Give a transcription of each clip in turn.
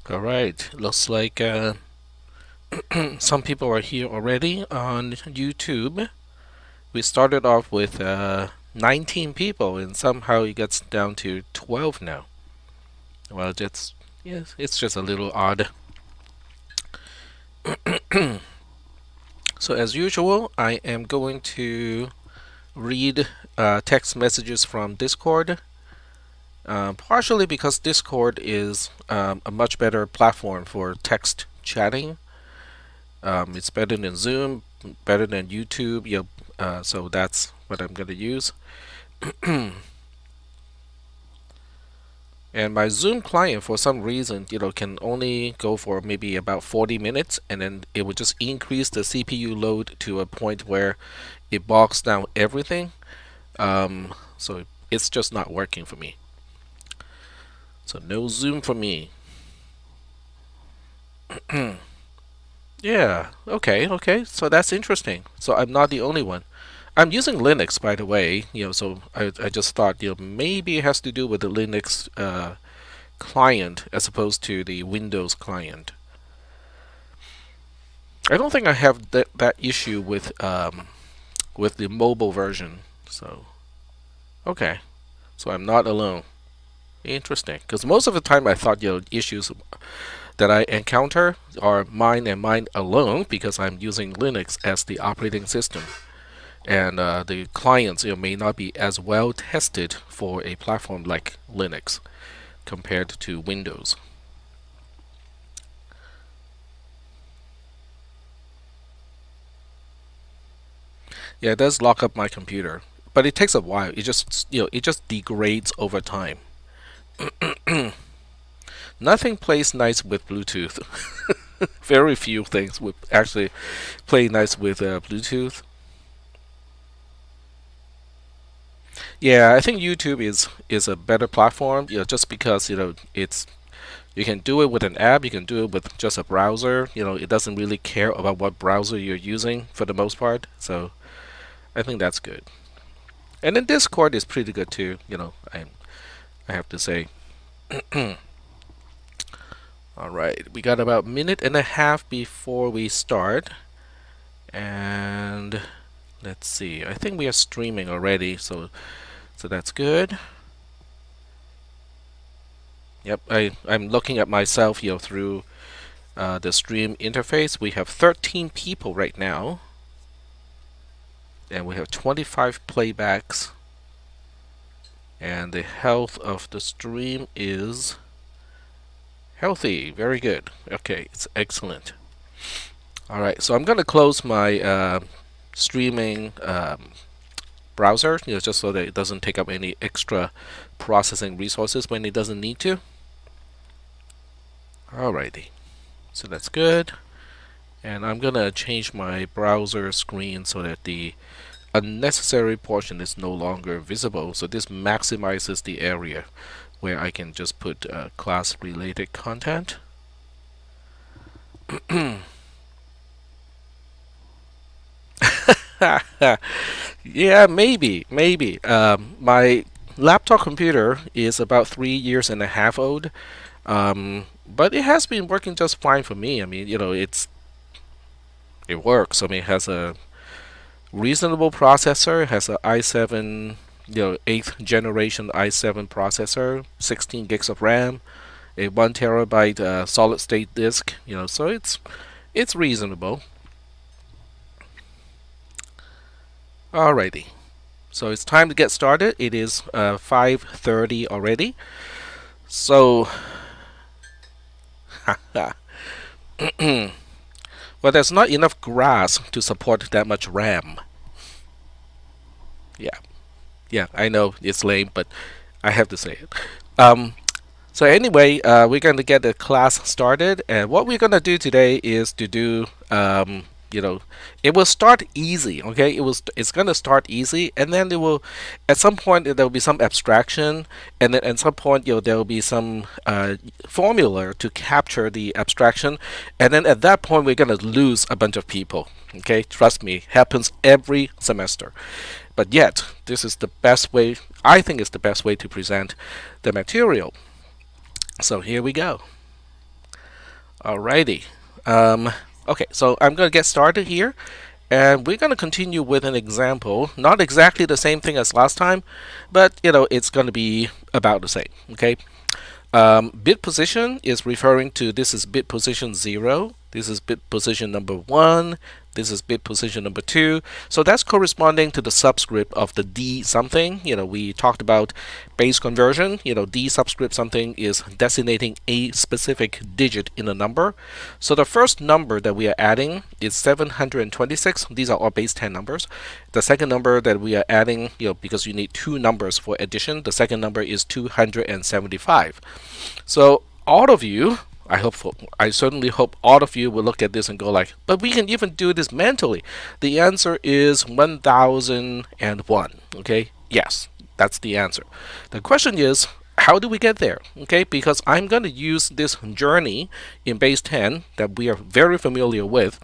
All right, looks like some people are here already on YouTube. We started off with 19 people, and somehow it gets down to 12 now. Well, it's just a little odd. So as usual, I am going to read text messages from Discord. Partially because Discord is a much better platform for text chatting. It's better than Zoom, better than YouTube. So that's what I'm going to use. And my Zoom client, for some reason, can only go for maybe about 40 minutes, and then it will just increase the CPU load to a point where it bogs down everything. So it's just not working for me. So no Zoom for me. Yeah, okay. So that's interesting. So I'm not the only one. I'm using Linux, by the way. So I just thought, maybe it has to do with the Linux client as opposed to the Windows client. I don't think I have that issue with the mobile version. So okay, so I'm not alone. Interesting, because most of the time I thought issues that I encounter are mine and mine alone because I'm using Linux as the operating system, and the clients may not be as well tested for a platform like Linux compared to Windows. Yeah, it does lock up my computer, but it takes a while. It just degrades over time. Nothing plays nice with Bluetooth. Very few things would actually play nice with Bluetooth. Yeah, I think YouTube is a better platform, just because it's you can do it with an app, you can do it with just a browser. It doesn't really care about what browser you're using for the most part. So I think that's good. And then Discord is pretty good too. I have to say. All right, we got about a minute and a half before we start, and let's see. I think we are streaming already, so that's good. Yep, I'm looking at myself through the stream interface. We have 13 people right now, and we have 25 playbacks, and the health of the stream is healthy. Very good. Okay, it's excellent. All right, so I'm going to close my streaming browser, just so that it doesn't take up any extra processing resources when it doesn't need to. Alrighty, so that's good. And I'm gonna change my browser screen so that the unnecessary portion is no longer visible. So this maximizes the area where I can just put class-related content. Yeah, maybe. My laptop computer is about 3 years and a half old, but it has been working just fine for me. I mean, it works. I mean, it has a reasonable processor. It has a i7, 8th generation i7 processor, 16 gigs of RAM, a 1 TB solid state disk. So it's reasonable. Alrighty. So it's time to get started. It is 5:30 already. So, well, there's not enough grass to support that much RAM. Yeah, I know it's lame, but I have to say it. So anyway, we're going to get the class started, and what we're going to do today is to do it will start easy. Okay, it's going to start easy, and then it will at some point there will be some abstraction, and then at some point there will be some formula to capture the abstraction, and then at that point we're going to lose a bunch of people. Okay, trust me, happens every semester. But yet, this is the best way, I think it's the best way to present the material. So here we go. Alrighty. Okay, so I'm going to get started here, and we're going to continue with an example. Not exactly the same thing as last time, but it's going to be about the same. Okay. Bit position is referring to, this is bit position 0, this is bit position number 1, this is bit position number 2. So that's corresponding to the subscript of the D something. We talked about base conversion. D subscript something is designating a specific digit in a number. So the first number that we are adding is 726. These are all base 10 numbers. The second number that we are adding, because you need two numbers for addition, the second number is 275. So all of you, I certainly hope all of you will look at this and go like, but we can even do this mentally. The answer is 1001. Okay, yes, that's the answer. The question is, how do we get there? Okay, because I'm going to use this journey in base 10 that we are very familiar with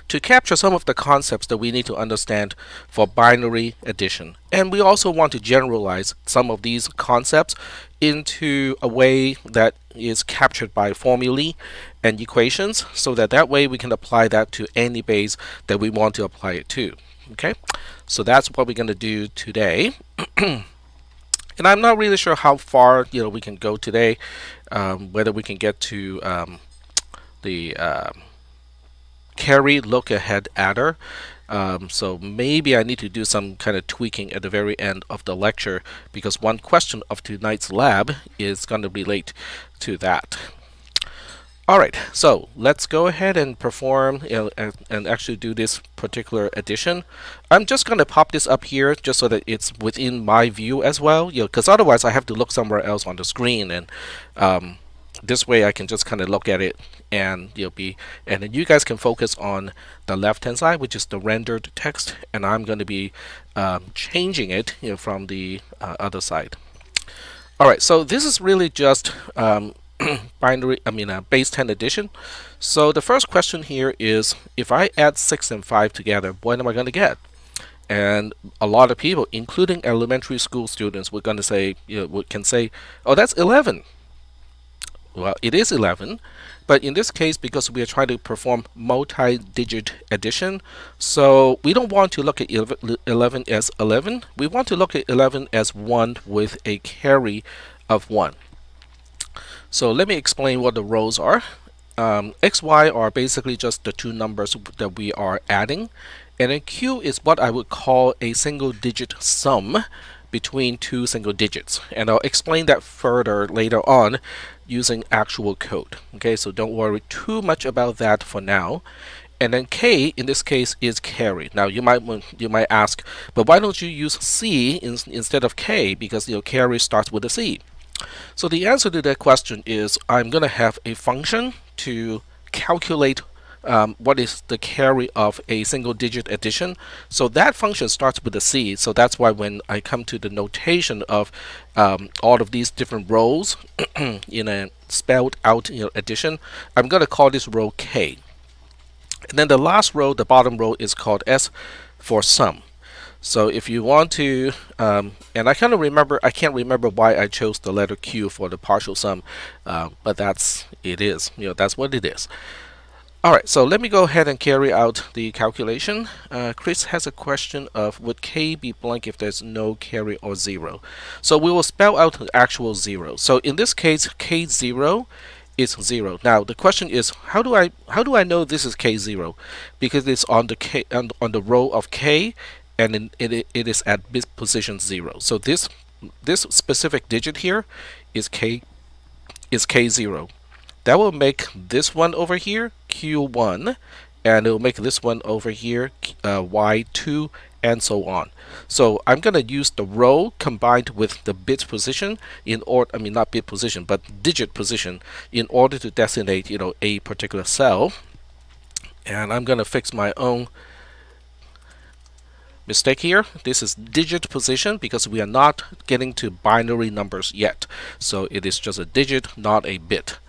to capture some of the concepts that we need to understand for binary addition. And we also want to generalize some of these concepts into a way that is captured by formulae and equations, so that way we can apply that to any base that we want to apply it to. Okay, so that's what we're going to do today. And I'm not really sure how far we can go today, whether we can get to the carry look ahead adder. So maybe I need to do some kind of tweaking at the very end of the lecture, because one question of tonight's lab is going to relate to that. Alright, so let's go ahead and perform and actually do this particular addition. I'm just going to pop this up here just so that it's within my view as well, because otherwise I have to look somewhere else on the screen, and this way I can just kind of look at it, and and then you guys can focus on the left hand side, which is the rendered text, and I'm going to be changing it from the other side. Alright, so this is really just base 10 addition. So the first question here is, if I add 6 and 5 together, what am I going to get? And a lot of people, including elementary school students, we're going to say, can say, oh, that's 11. Well, it is 11, but in this case, because we are trying to perform multi-digit addition, so we don't want to look at 11 as 11. We want to look at 11 as 1 with a carry of 1. So let me explain what the rows are. X, Y are basically just the two numbers that we are adding, and then Q is what I would call a single-digit sum between two single digits, and I'll explain that further later on using actual code. Okay, so don't worry too much about that for now. And then K in this case is carry. Now you might ask, but why don't you use C instead of K, because carry starts with a C. So the answer to that question is, I'm going to have a function to calculate what is the carry of a single digit addition. So that function starts with a C. So that's why when I come to the notation of all of these different rows in a spelled out addition, I'm going to call this row K. And then the last row, the bottom row, is called S for sum. So if you want to, and I can't remember why I chose the letter Q for the partial sum, but that's what it is. Alright, so let me go ahead and carry out the calculation. Chris has a question of, would K be blank if there's no carry or 0? So we will spell out the actual 0. So in this case, K0 is 0. Now the question is, how do I know this is K0? Because it's on the row of K, and it is at bit position 0. So this specific digit here is K0. That will make this one over here Q1, and it will make this one over here Y2, and so on. So I'm going to use the row combined with the bit position not bit position, but digit position, in order to designate a particular cell. And I'm going to fix my own mistake here. This is digit position because we are not getting to binary numbers yet. So it is just a digit, not a bit.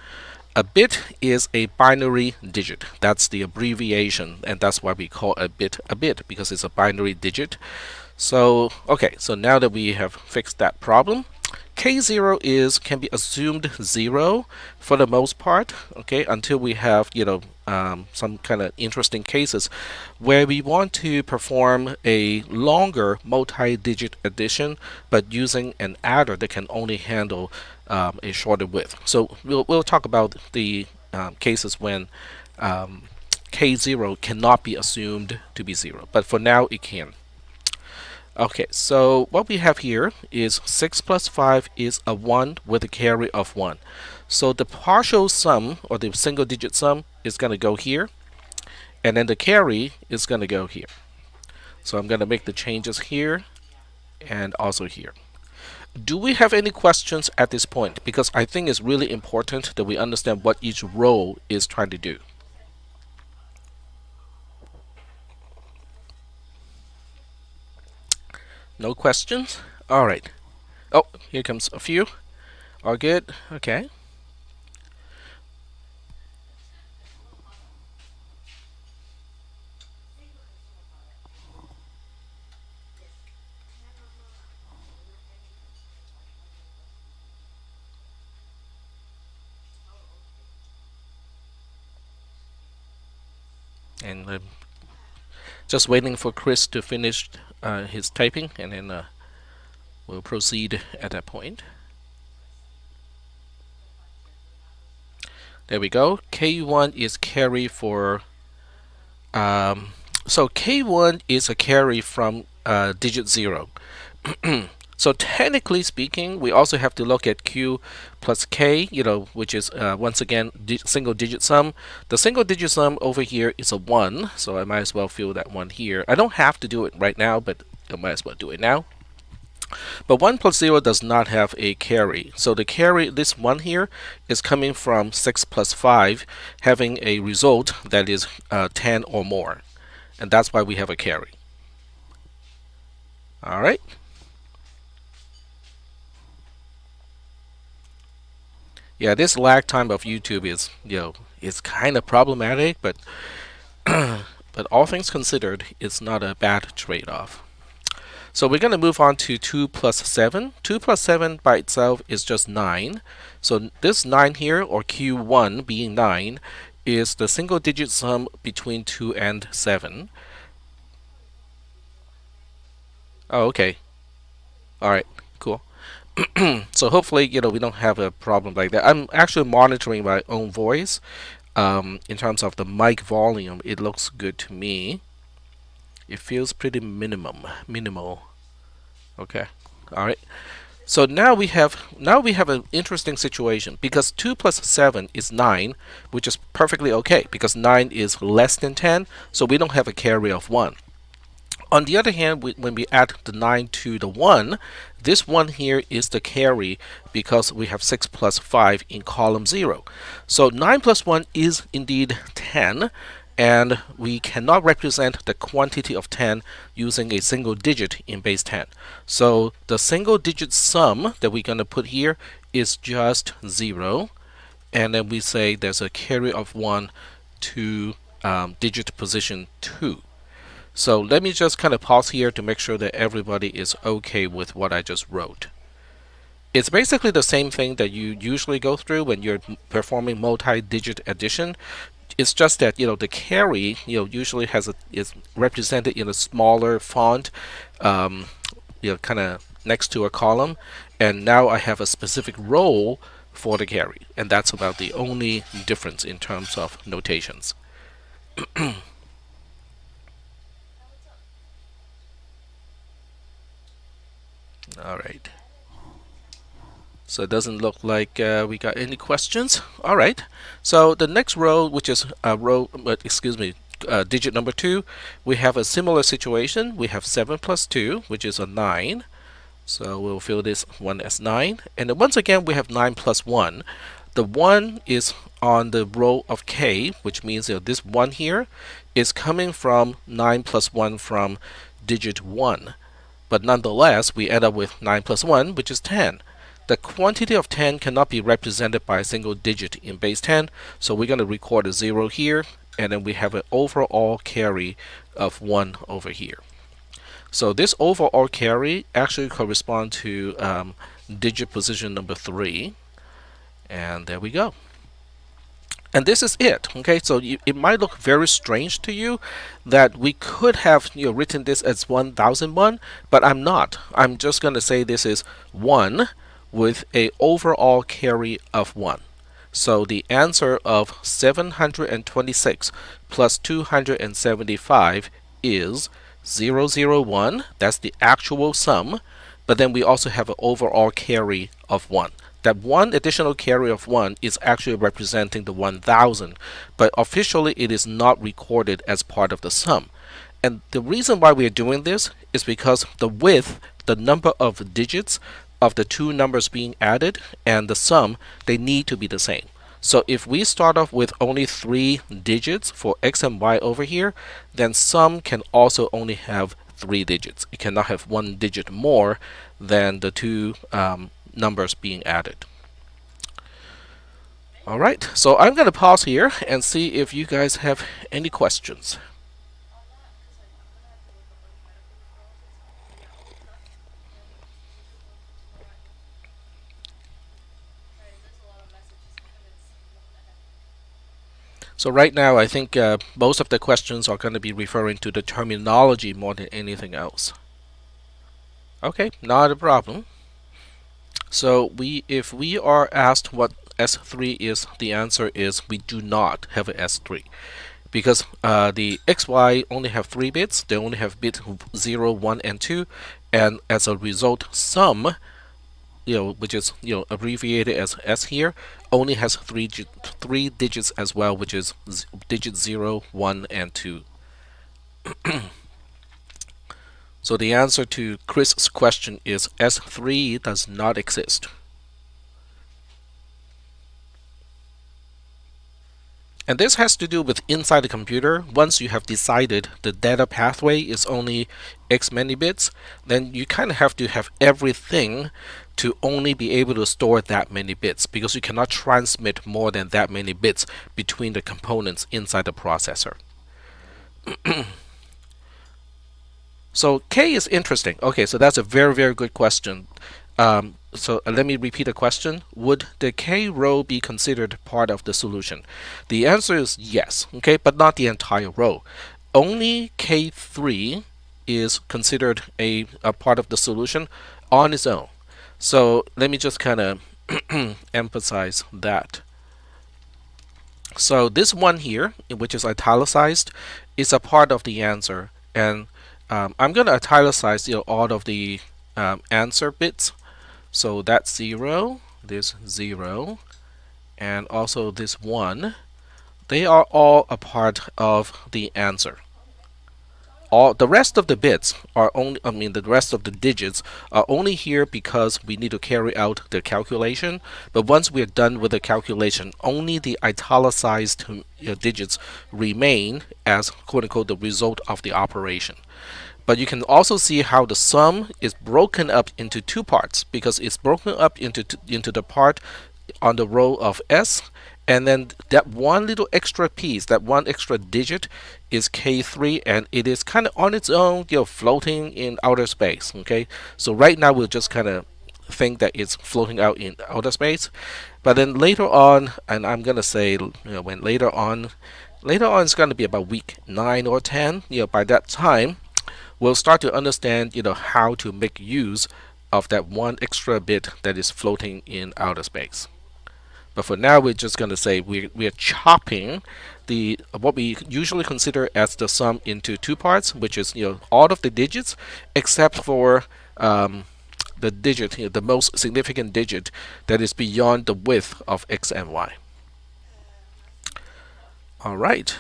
A bit is a binary digit. That's the abbreviation, and that's why we call a bit, because it's a binary digit. So okay, so now that we have fixed that problem, K0 can be assumed 0 for the most part, okay, until we have some kind of interesting cases where we want to perform a longer multi-digit addition, but using an adder that can only handle a shorter width. So we'll talk about the cases when K0 cannot be assumed to be 0, but for now it can. Okay, so what we have here is 6 plus 5 is a 1 with a carry of 1. So the partial sum, or the single digit sum, is going to go here, and then the carry is going to go here. So I'm going to make the changes here and also here. Do we have any questions at this point? Because I think it's really important that we understand what each row is trying to do. No questions? All right. Oh, here comes a few. All good? Okay. And just waiting for Chris to finish his typing, and then we'll proceed at that point. There we go. K1 is carry for so K1 is a carry from digit 0. So technically speaking, we also have to look at Q plus K, which is once again single digit sum. The single digit sum over here is a 1, so I might as well fill that 1 here. I don't have to do it right now, but I might as well do it now. But 1 plus 0 does not have a carry. So the carry, this 1 here, is coming from 6 plus 5, having a result that is 10 or more. And that's why we have a carry. All right. Yeah, this lag time of YouTube is, it's kind of problematic, but but all things considered, it's not a bad trade-off. So we're going to move on to 2 plus 7. 2 plus 7 by itself is just 9. So this 9 here, or Q1 being 9, is the single digit sum between 2 and 7. Oh, okay. All right, cool. So hopefully, we don't have a problem like that. I'm actually monitoring my own voice. In terms of the mic volume, it looks good to me. It feels pretty minimal. Okay, all right. So now we have an interesting situation, because 2 plus 7 is 9, which is perfectly okay because 9 is less than 10, so we don't have a carry of 1. On the other hand, when we add the 9 to the 1, this 1 here is the carry because we have 6 plus 5 in column 0. So 9 plus 1 is indeed 10, and we cannot represent the quantity of 10 using a single digit in base 10. So the single digit sum that we're going to put here is just 0, and then we say there's a carry of 1 to digit position 2. So let me just kind of pause here to make sure that everybody is okay with what I just wrote. It's basically the same thing that you usually go through when you're performing multi-digit addition. It's just that the carry usually is represented in a smaller font, kind of next to a column, and now I have a specific row for the carry, and that's about the only difference in terms of notations. All right. So it doesn't look like we got any questions. All right. So the next row, which is digit number 2, we have a similar situation. We have 7 plus 2, which is a 9. So we'll fill this one as 9. And then once again, we have 9 plus 1. The 1 is on the row of K, which means this 1 here is coming from 9 plus 1 from digit 1. But nonetheless, we end up with 9 plus 1, which is 10. The quantity of 10 cannot be represented by a single digit in base 10, so we're going to record a 0 here, and then we have an overall carry of 1 over here. So this overall carry actually corresponds to digit position number 3, and there we go. And this is it. Okay, so it might look very strange to you that we could have written this as 1001, but I'm not. I'm just going to say this is 1 with a overall carry of 1. So the answer of 726 plus 275 is 001. That's the actual sum, but then we also have an overall carry of 1. That one additional carry of 1 is actually representing the 1000, but officially it is not recorded as part of the sum. And the reason why we are doing this is because the width, the number of digits of the two numbers being added, and the sum, they need to be the same. So if we start off with only 3 digits for x and y over here, then sum can also only have 3 digits. It cannot have 1 digit more than the two numbers being added. Alright, so I'm going to pause here and see if you guys have any questions. So right now I think most of the questions are going to be referring to the terminology more than anything else. Okay, not a problem. So if we are asked what S3 is, the answer is we do not have a S3, because the XY only have 3 bits. They only have bit 0, 1, and 2, and as a result, sum, which is abbreviated as S here, only has 3 digits as well, which is digit 0, 1, and 2. So the answer to Chris's question is S3 does not exist. And this has to do with inside the computer. Once you have decided the data pathway is only X many bits, then you kind of have to have everything to only be able to store that many bits, because you cannot transmit more than that many bits between the components inside the processor. So K is interesting. Okay, so that's a very, very good question. So let me repeat the question. Would the K row be considered part of the solution? The answer is yes, okay, but not the entire row. Only K3 is considered a part of the solution on its own. So let me just kind of emphasize that. So this one here, which is italicized, is a part of the answer, and I'm going to italicize all of the answer bits. So that's 0, this 0, and also this 1. They are all a part of the answer. All the rest of the bits are only, the rest of the digits are only here because we need to carry out the calculation. But once we're done with the calculation, only the italicized digits remain as quote unquote the result of the operation. But you can also see how the sum is broken up into 2 parts, because it's broken up into the part on the row of S, and then that one little extra piece, that one extra digit, is K3, and it is kind of on its own, floating in outer space. Okay, so right now we'll just kind of think that it's floating out in outer space, but then later on, and I'm gonna say, when later on it's going to be about week 9 or 10. By that time, we'll start to understand, how to make use of that one extra bit that is floating in outer space. But for now, we're just going to say we are chopping what we usually consider as the sum into 2 parts, which is all of the digits except for the digit, the most significant digit that is beyond the width of x and y. All right.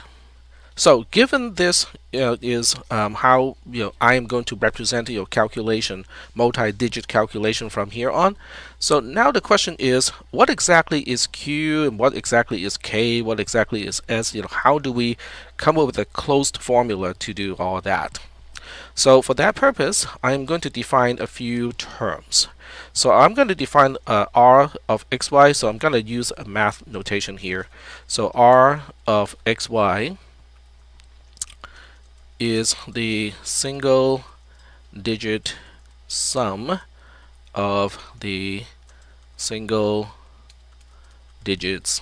So given this is how I am going to represent your calculation, multi-digit calculation from here on. So now the question is, what exactly is Q and what exactly is K, what exactly is S? How do we come up with a closed formula to do all that? So for that purpose, I'm going to define a few terms. So I'm going to define R of xy. So I'm going to use a math notation here. So R of xy is the single digit sum of the single digits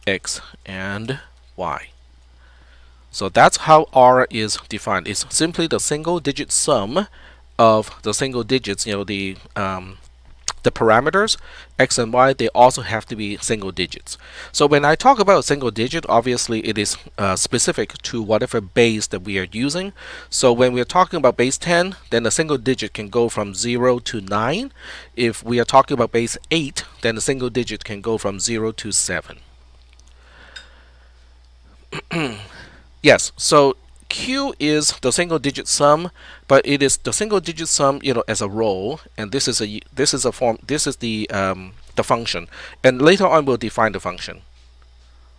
x and y. So that's how R is defined. It's simply the single digit sum of the single digits, the parameters x and y. They also have to be single digits. So when I talk about single digit, obviously it is specific to whatever base that we are using. So when we're talking about base 10, then the single digit can go from 0 to 9. If we are talking about base 8, then the single digit can go from 0 to 7. Yes, so Q is the single digit sum, but it is the single digit sum, as a row, and this is a form. This is the function, and later on we'll define the function.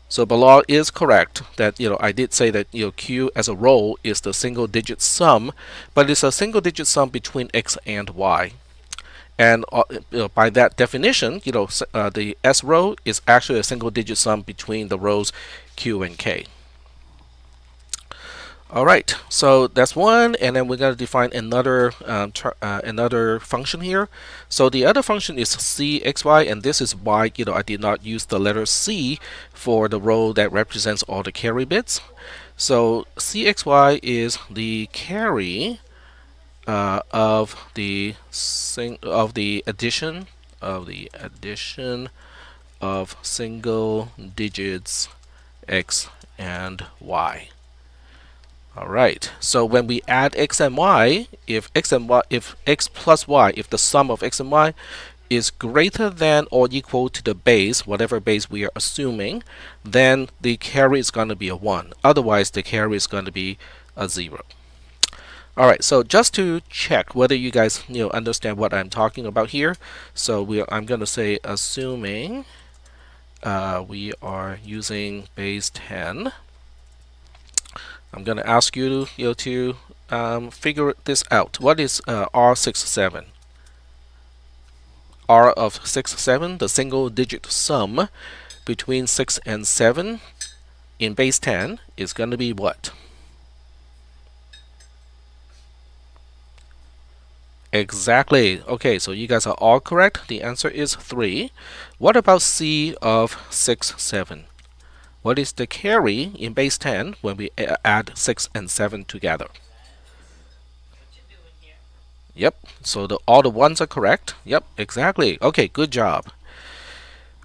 So Balal is correct that I did say that Q as a row is the single digit sum, but it's a single digit sum between x and y. And by that definition, the S row is actually a single digit sum between the rows Q and K. All right, so that's one, and then we're going to define another another function here. So the other function is cxy, and this is why I did not use the letter C for the row that represents all the carry bits. So cxy is the carry of the addition of single digits x and y. Alright, so when we add x and y, if x plus y, if the sum of x and y is greater than or equal to the base, whatever base we are assuming, then the carry is going to be a 1. Otherwise, the carry is going to be a 0. Alright, so just to check whether you guys understand what I'm talking about here, so I'm going to say assuming we are using base 10. I'm going to ask you to figure this out. What is R67? R of 6, 7, the single digit sum between 6 and 7 in base 10 is going to be what? Exactly. Okay, so you guys are all correct. The answer is 3. What about C of 6, 7? What is the carry in base 10 when we add 6 and 7 together? Yep, so all the ones are correct. Yep, exactly. Okay, good job.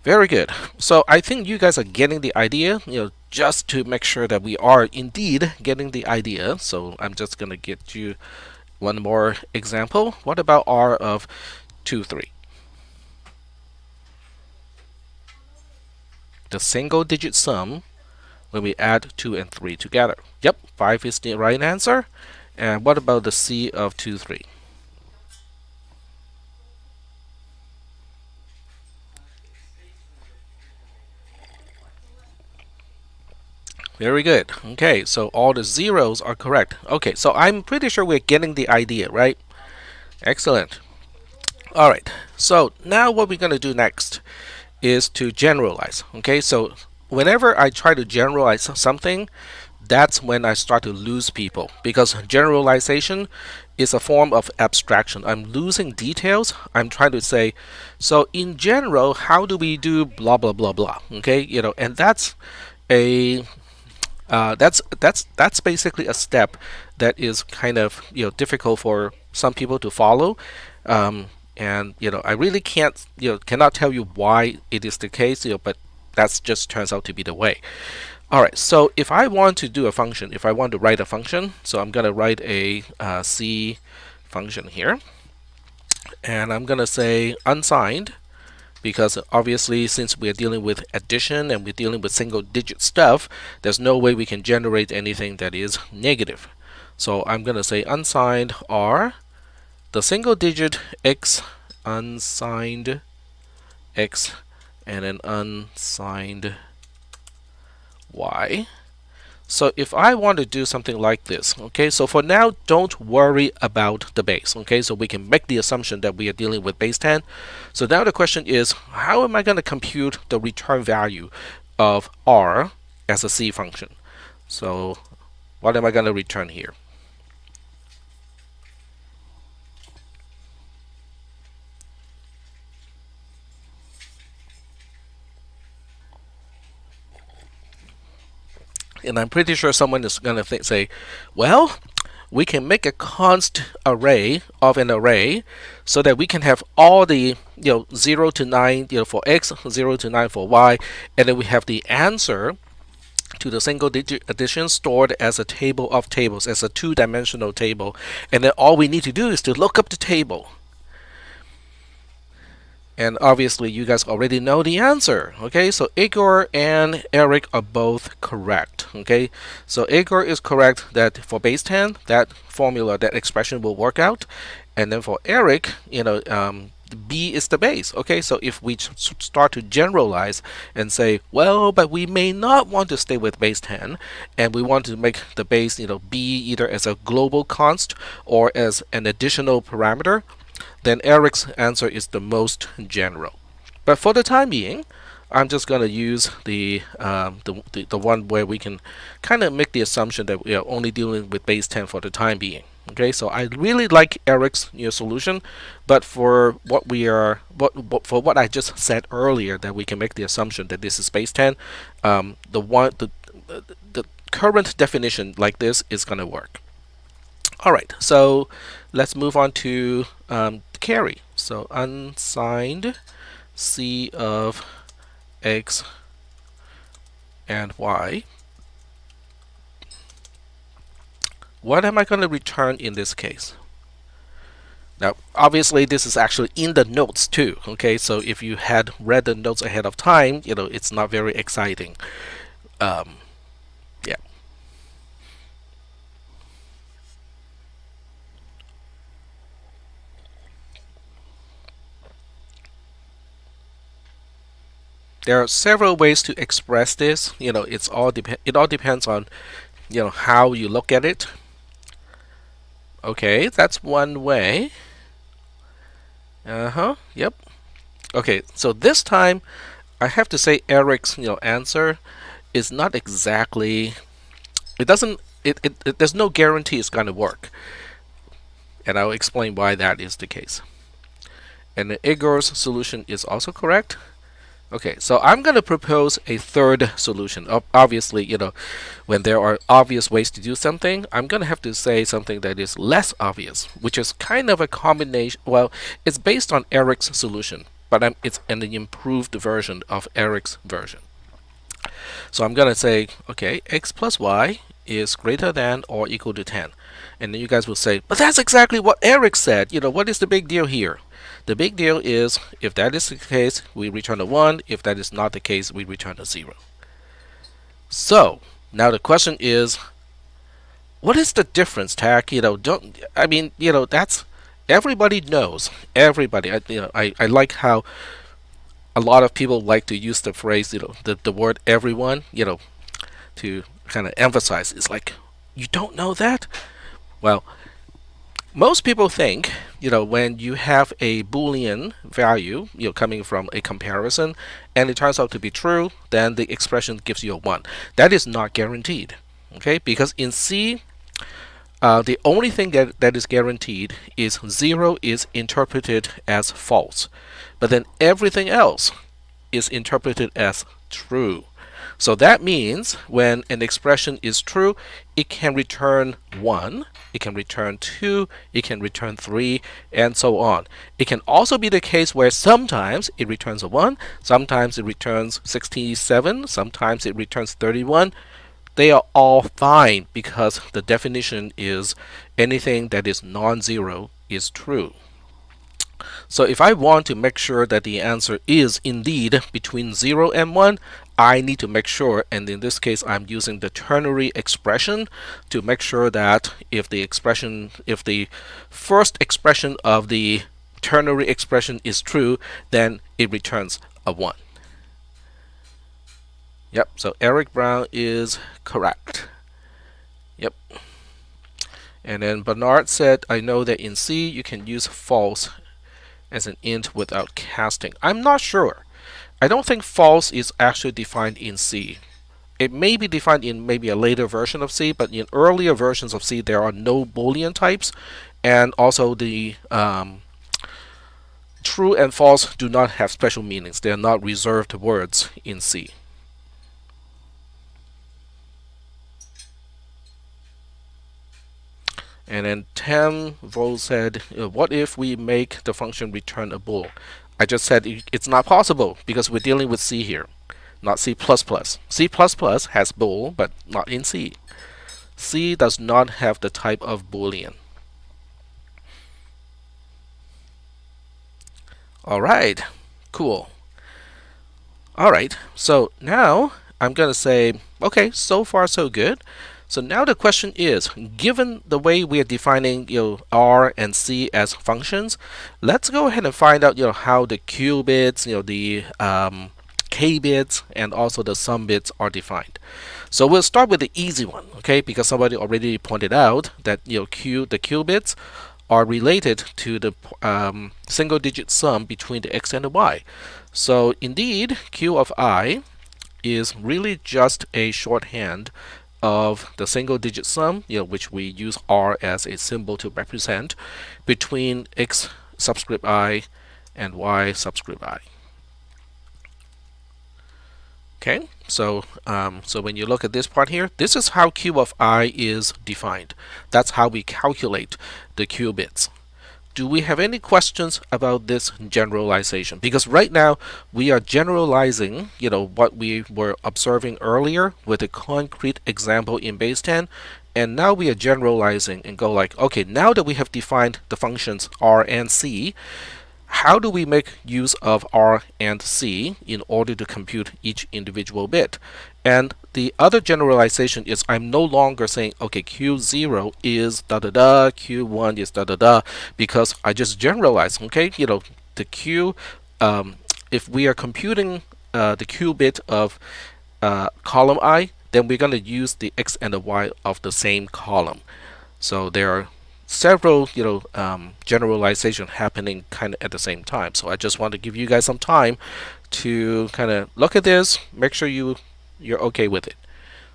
Very good. So I think you guys are getting the idea, just to make sure that we are indeed getting the idea. So I'm just going to get you one more example. What about R of 2, 3? The single digit sum when we add 2 and 3 together. Yep, 5 is the right answer. And what about the C of 2, 3? Very good. Okay, so all the zeros are correct. Okay, so I'm pretty sure we're getting the idea, right? Excellent. All right, so now what we're going to do next is to generalize. Okay, so whenever I try to generalize something, that's when I start to lose people, because generalization is a form of abstraction. I'm losing details. I'm trying to say, so in general, how do we do blah blah blah blah? Okay, and that's a that's basically a step that is kind of difficult for some people to follow. And I really cannot tell you why it is the case, but that just turns out to be the way. Alright, so if I want to do a function, if I want to write a function, so I'm going to write a C function here, and I'm going to say unsigned, because obviously since we're dealing with addition and we're dealing with single digit stuff, there's no way we can generate anything that is negative. So I'm going to say unsigned R, the single digit x, unsigned x, and an unsigned y. So if I want to do something like this, okay, so for now, don't worry about the base, okay, so we can make the assumption that we are dealing with base 10. So now the question is, how am I going to compute the return value of R as a C function? So what am I going to return here? And I'm pretty sure someone is going to say, well, we can make a const array of an array so that we can have all the 0 to 9 for x, 0 to 9 for y, and then we have the answer to the single digit addition stored as a table of tables, as a two-dimensional table, and then all we need to do is to look up the table. And obviously you guys already know the answer. Okay, so Igor and Eric are both correct. Okay, so Igor is correct that for base 10 that formula, that expression will work out, and then for Eric, B is the base. Okay, so if we start to generalize and say, well, but we may not want to stay with base 10 and we want to make the base B either as a global const or as an additional parameter, then Eric's answer is the most general. But for the time being, I'm just going to use the one where we can kind of make the assumption that we are only dealing with base 10 for the time being. Okay, so I really like Eric's solution, but for what for what I just said earlier, that we can make the assumption that this is base 10, the current definition like this is going to work. All right, so let's move on to carry. So unsigned C of x and y. What am I going to return in this case? Now, obviously, this is actually in the notes too. Okay, so if you had read the notes ahead of time, it's not very exciting. Yeah. There are several ways to express this. It all depends on how you look at it. Okay, that's one way. Yep. Okay, so this time I have to say Eric's answer is not exactly, there's no guarantee it's going to work, and I'll explain why that is the case. And Igor's solution is also correct. Okay, so I'm going to propose a third solution. Obviously, when there are obvious ways to do something, I'm going to have to say something that is less obvious, which is kind of a combination. Well, it's based on Eric's solution, but it's an improved version of Eric's version. So I'm going to say, okay, x plus y is greater than or equal to 10. And then you guys will say, but that's exactly what Eric said. What is the big deal here? The big deal is, if that is the case, we return a 1. If that is not the case, we return a 0. So now the question is, what is the difference, Tack? That's, everybody knows. Everybody. I like how a lot of people like to use the phrase, the word everyone, to kind of emphasize. It's like, you don't know that? Well, most people think, when you have a Boolean value, coming from a comparison, and it turns out to be true, then the expression gives you a 1. That is not guaranteed, okay? Because in C, the only thing that is guaranteed is 0 is interpreted as false, but then everything else is interpreted as true. So that means when an expression is true, it can return 1, it can return 2, it can return 3, and so on. It can also be the case where sometimes it returns a 1, sometimes it returns 67, sometimes it returns 31. They are all fine because the definition is anything that is non-zero is true. So if I want to make sure that the answer is indeed between 0 and 1, I need to make sure, and in this case I'm using the ternary expression to make sure that if the first expression of the ternary expression is true, then it returns a 1. Yep, so Eric Brown is correct. Yep. And then Bernard said, I know that in C you can use false as an int without casting. I'm not sure. I don't think false is actually defined in C. It may be defined in maybe a later version of C, but in earlier versions of C there are no Boolean types, and also the true and false do not have special meanings. They are not reserved words in C. And then 10 volts said, what if we make the function return a bool? I just said it's not possible because we're dealing with C here, not C++. C++ has bool, but not in C. C does not have the type of Boolean. All right, cool. All right, so now I'm going to say, okay, so far so good. So now the question is, given the way we are defining R and C as functions, let's go ahead and find out how the Q bits, the K bits, and also the sum bits are defined. So we'll start with the easy one, okay? Because somebody already pointed out that the Q bits are related to the single-digit sum between the x and the y. So indeed, Q of I is really just a shorthand of the single-digit sum, which we use R as a symbol to represent, between x subscript I and y subscript I. Okay, so when you look at this part here, this is how Q of I is defined. That's how we calculate the Q bits. Do we have any questions about this generalization? Because right now we are generalizing, what we were observing earlier with a concrete example in base 10, and now we are generalizing and go like, okay, now that we have defined the functions R and C, how do we make use of R and C in order to compute each individual bit? And the other generalization is I'm no longer saying, okay, Q0 is da da da, Q1 is da da da, because I just generalize, okay? The Q, if we are computing the Q bit of column I, then we're going to use the X and the Y of the same column. So there are several generalization happening kind of at the same time. So I just want to give you guys some time to kind of look at this, make sure you're okay with it.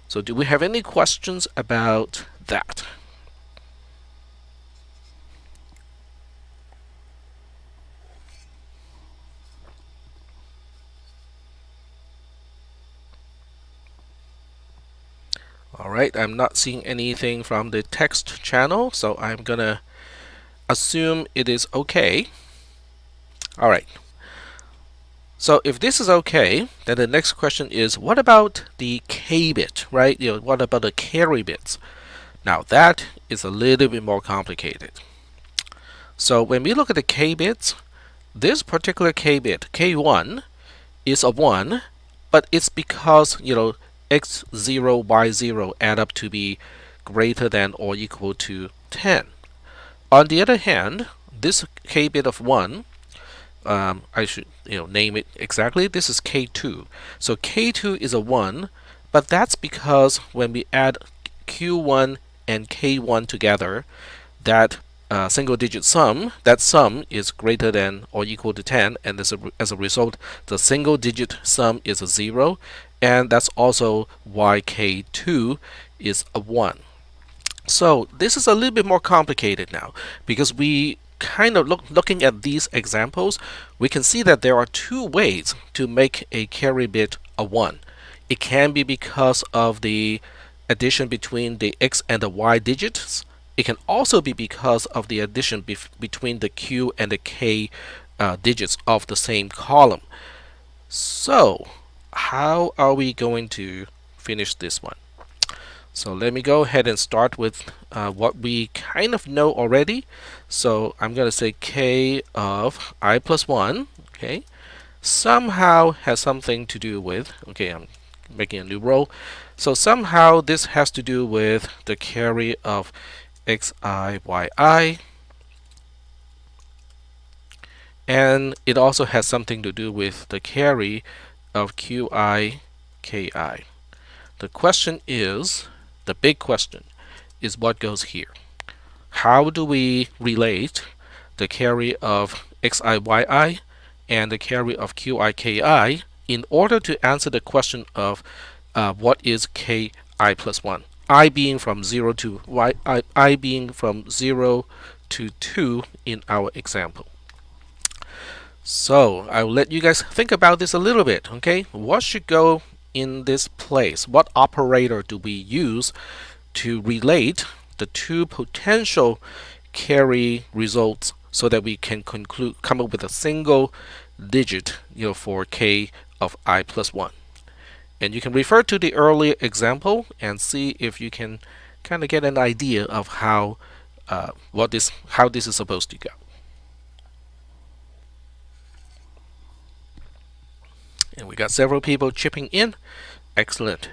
So do we have any questions about that? All right, I'm not seeing anything from the text channel, so I'm gonna assume it is okay. All right. So if this is okay, then the next question is, what about the K bit, right? What about the carry bits? Now that is a little bit more complicated. So when we look at the K bits, this particular K bit, K1, is a 1, but it's because, x0, y0 add up to be greater than or equal to 10. On the other hand, this K bit of 1, I should name it exactly. This is K2. So K2 is a 1, but that's because when we add Q1 and K1 together, that single-digit sum, that sum is greater than or equal to 10, and as a result, the single-digit sum is a 0, and that's also why K2 is a 1. So this is a little bit more complicated now, because we kind of looking at these examples, we can see that there are two ways to make a carry bit a 1. It can be because of the addition between the x and the y digits. It can also be because of the addition between the q and the k digits of the same column. So how are we going to finish this one? So let me go ahead and start with what we kind of know already. So I'm going to say k of I plus 1, okay, somehow has something to do with, okay, I'm making a new row. So somehow this has to do with the carry of xi, yi, and it also has something to do with the carry of qi, ki. The question is, the big question is what goes here. How do we relate the carry of xi, yi and the carry of qi, ki in order to answer the question of what is ki plus 1? I being from 0 to y, I being from 0 to 2 in our example. So I will let you guys think about this a little bit, okay? What should go in this place? What operator do we use to relate the two potential carry results so that we can come up with a single digit, for k of I plus 1. And you can refer to the earlier example and see if you can kind of get an idea of how this is supposed to go. And we got several people chipping in. Excellent.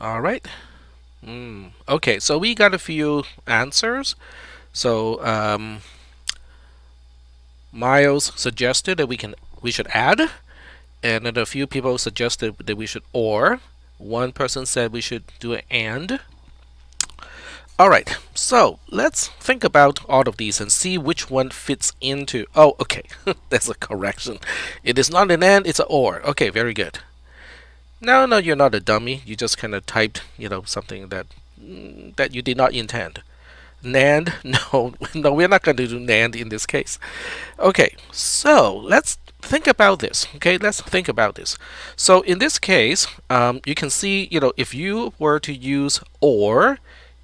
All right. Okay, so we got a few answers. So Miles suggested that we should add, and then a few people suggested that we should or. One person said we should do an and. All right, so let's think about all of these and see which one fits into. Oh, okay, that's a correction. It is not an and, it's an or. Okay, very good. No, you're not a dummy. You just kind of typed, something that you did not intend. NAND? No, we're not going to do NAND in this case. Okay, so let's think about this. Okay, let's think about this. So in this case, you can see, if you were to use or,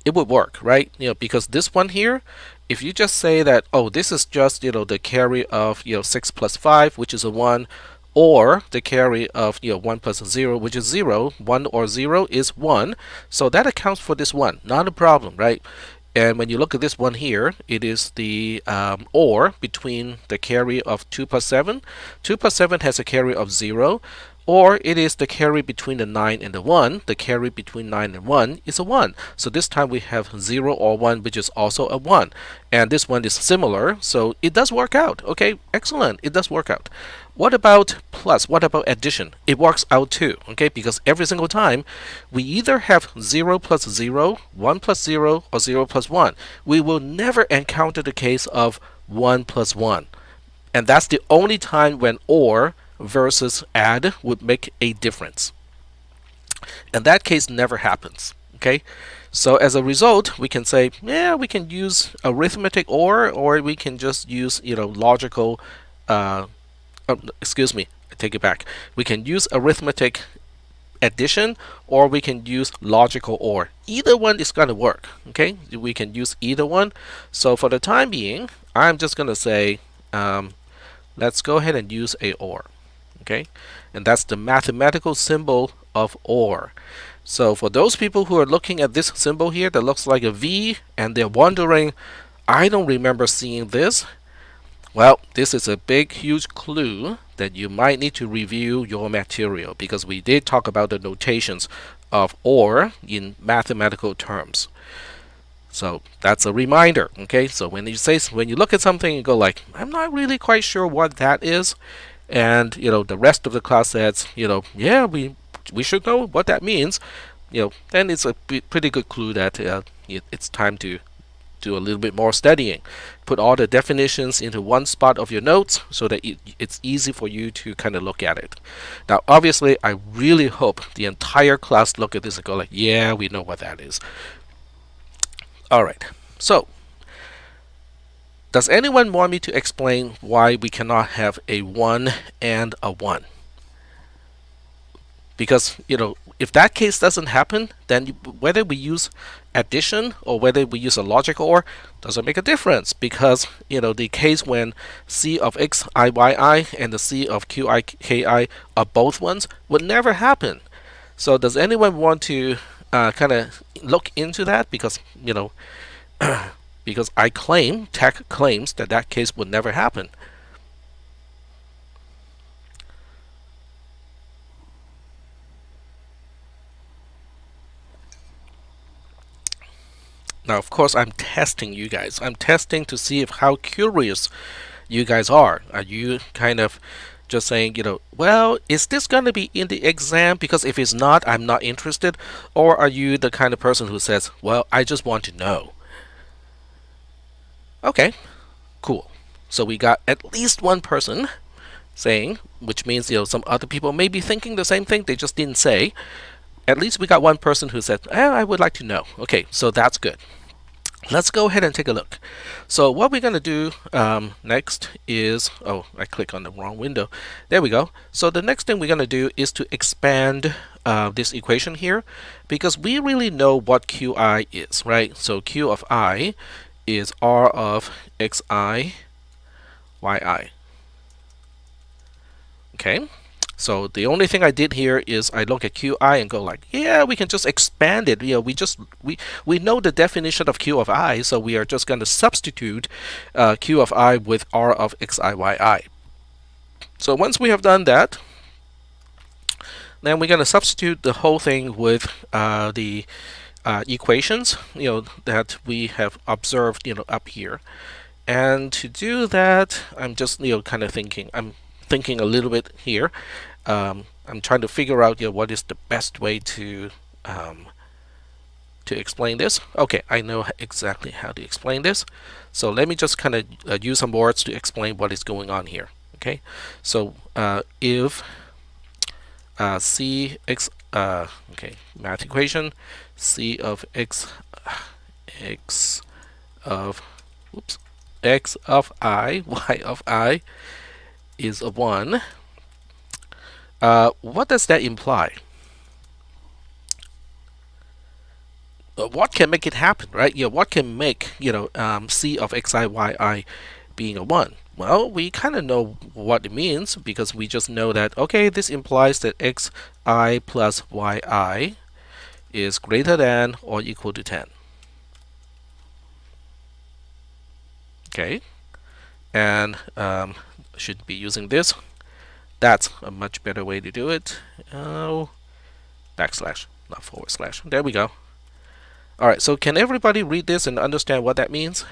it would work, right? Because this one here, if you just say that, oh, this is just, the carry of, 6 plus 5, which is a 1, or the carry of 1 plus 0, which is 0. 1 or 0 is 1. So that accounts for this one. Not a problem, right? And when you look at this one here, it is the or between the carry of 2 plus 7. 2 plus 7 has a carry of 0. Or it is the carry between the 9 and the 1. The carry between 9 and 1 is a 1. So this time we have 0 or 1, which is also a 1. And this one is similar, so it does work out. Okay, excellent. It does work out. What about plus? What about addition? It works out too, okay, because every single time we either have 0 plus 0, 1 plus 0, or 0 plus 1. We will never encounter the case of 1 plus 1. And that's the only time when or versus add would make a difference. And that case never happens. Okay, so as a result, we can say, yeah, we can use arithmetic or we can just use logical. Excuse me, I take it back. We can use arithmetic addition or we can use logical or. Either one is going to work. Okay, we can use either one. So for the time being, I'm just going to say, let's go ahead and use a or. Okay, and that's the mathematical symbol of or. So for those people who are looking at this symbol here that looks like a V and they're wondering, I don't remember seeing this. Well, this is a big, huge clue that you might need to review your material because we did talk about the notations of or in mathematical terms. So that's a reminder. Okay, so when you look at something, you go like, I'm not really quite sure what that is. And the rest of the class says, yeah, we should know what that means. Then it's a pretty good clue that it's time to do a little bit more studying. Put all the definitions into one spot of your notes so that it's easy for you to kind of look at it. Now, obviously, I really hope the entire class look at this and go like, yeah, we know what that is. All right, so does anyone want me to explain why we cannot have a 1 and a 1? Because, if that case doesn't happen, then whether we use addition or whether we use a logical or doesn't make a difference because, the case when C of X I Y I and the C of Q I K I are both ones would never happen. So does anyone want to kind of look into that? Because, because tech claims that case would never happen. Now, of course, I'm testing you guys. I'm testing to see how curious you guys are. Are you kind of just saying, well, is this going to be in the exam? Because if it's not, I'm not interested. Or are you the kind of person who says, well, I just want to know? Okay, cool. So we got at least one person saying, which means some other people may be thinking the same thing, they just didn't say. At least we got one person who said, I would like to know. Okay, so that's good. Let's go ahead and take a look. So what we're going to do next is, oh, I click on the wrong window. There we go. So the next thing we're going to do is to expand this equation here, because we really know what Qi is, right? So Q of I is R of Xi, Yi. Okay. So the only thing I did here is I look at Qi and go like, yeah, we can just expand it. We know the definition of Q of I, so we are just going to substitute Q of I with R of Xi, Yi. So once we have done that, then we're going to substitute the whole thing with the equations, that we have observed, up here. And to do that, I'm just, kind of thinking. I'm thinking a little bit here. I'm trying to figure out what is the best way to explain this. Okay, I know exactly how to explain this. So let me just kind of use some words to explain what is going on here. Okay, so if Cx math equation C of x of x of I, y of I is a 1, what does that imply? What can make it happen, right? What can make C of xi, yi being a 1? Well, we kind of know what it means, because we just know that, okay, this implies that xi plus yi is greater than or equal to 10. Okay, and should be using this. That's a much better way to do it. Oh, backslash, not forward slash. There we go. All right, so can everybody read this and understand what that means?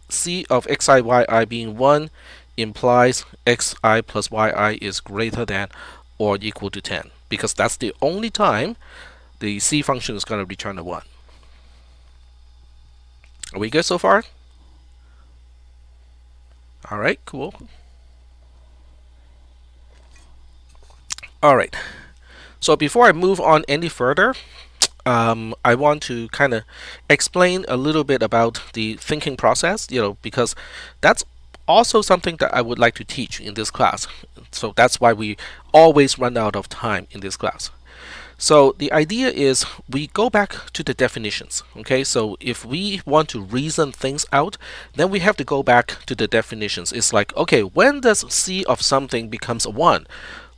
C of xi, yi being 1 implies xi plus yi is greater than or equal to 10, because that's the only time the C function is going to return a 1. Are we good so far? All right, cool. All right, so before I move on any further, I want to kind of explain a little bit about the thinking process, because that's also something that I would like to teach in this class. So that's why we always run out of time in this class. So the idea is we go back to the definitions. Okay, so if we want to reason things out, then we have to go back to the definitions. It's like, okay, when does C of something becomes a 1?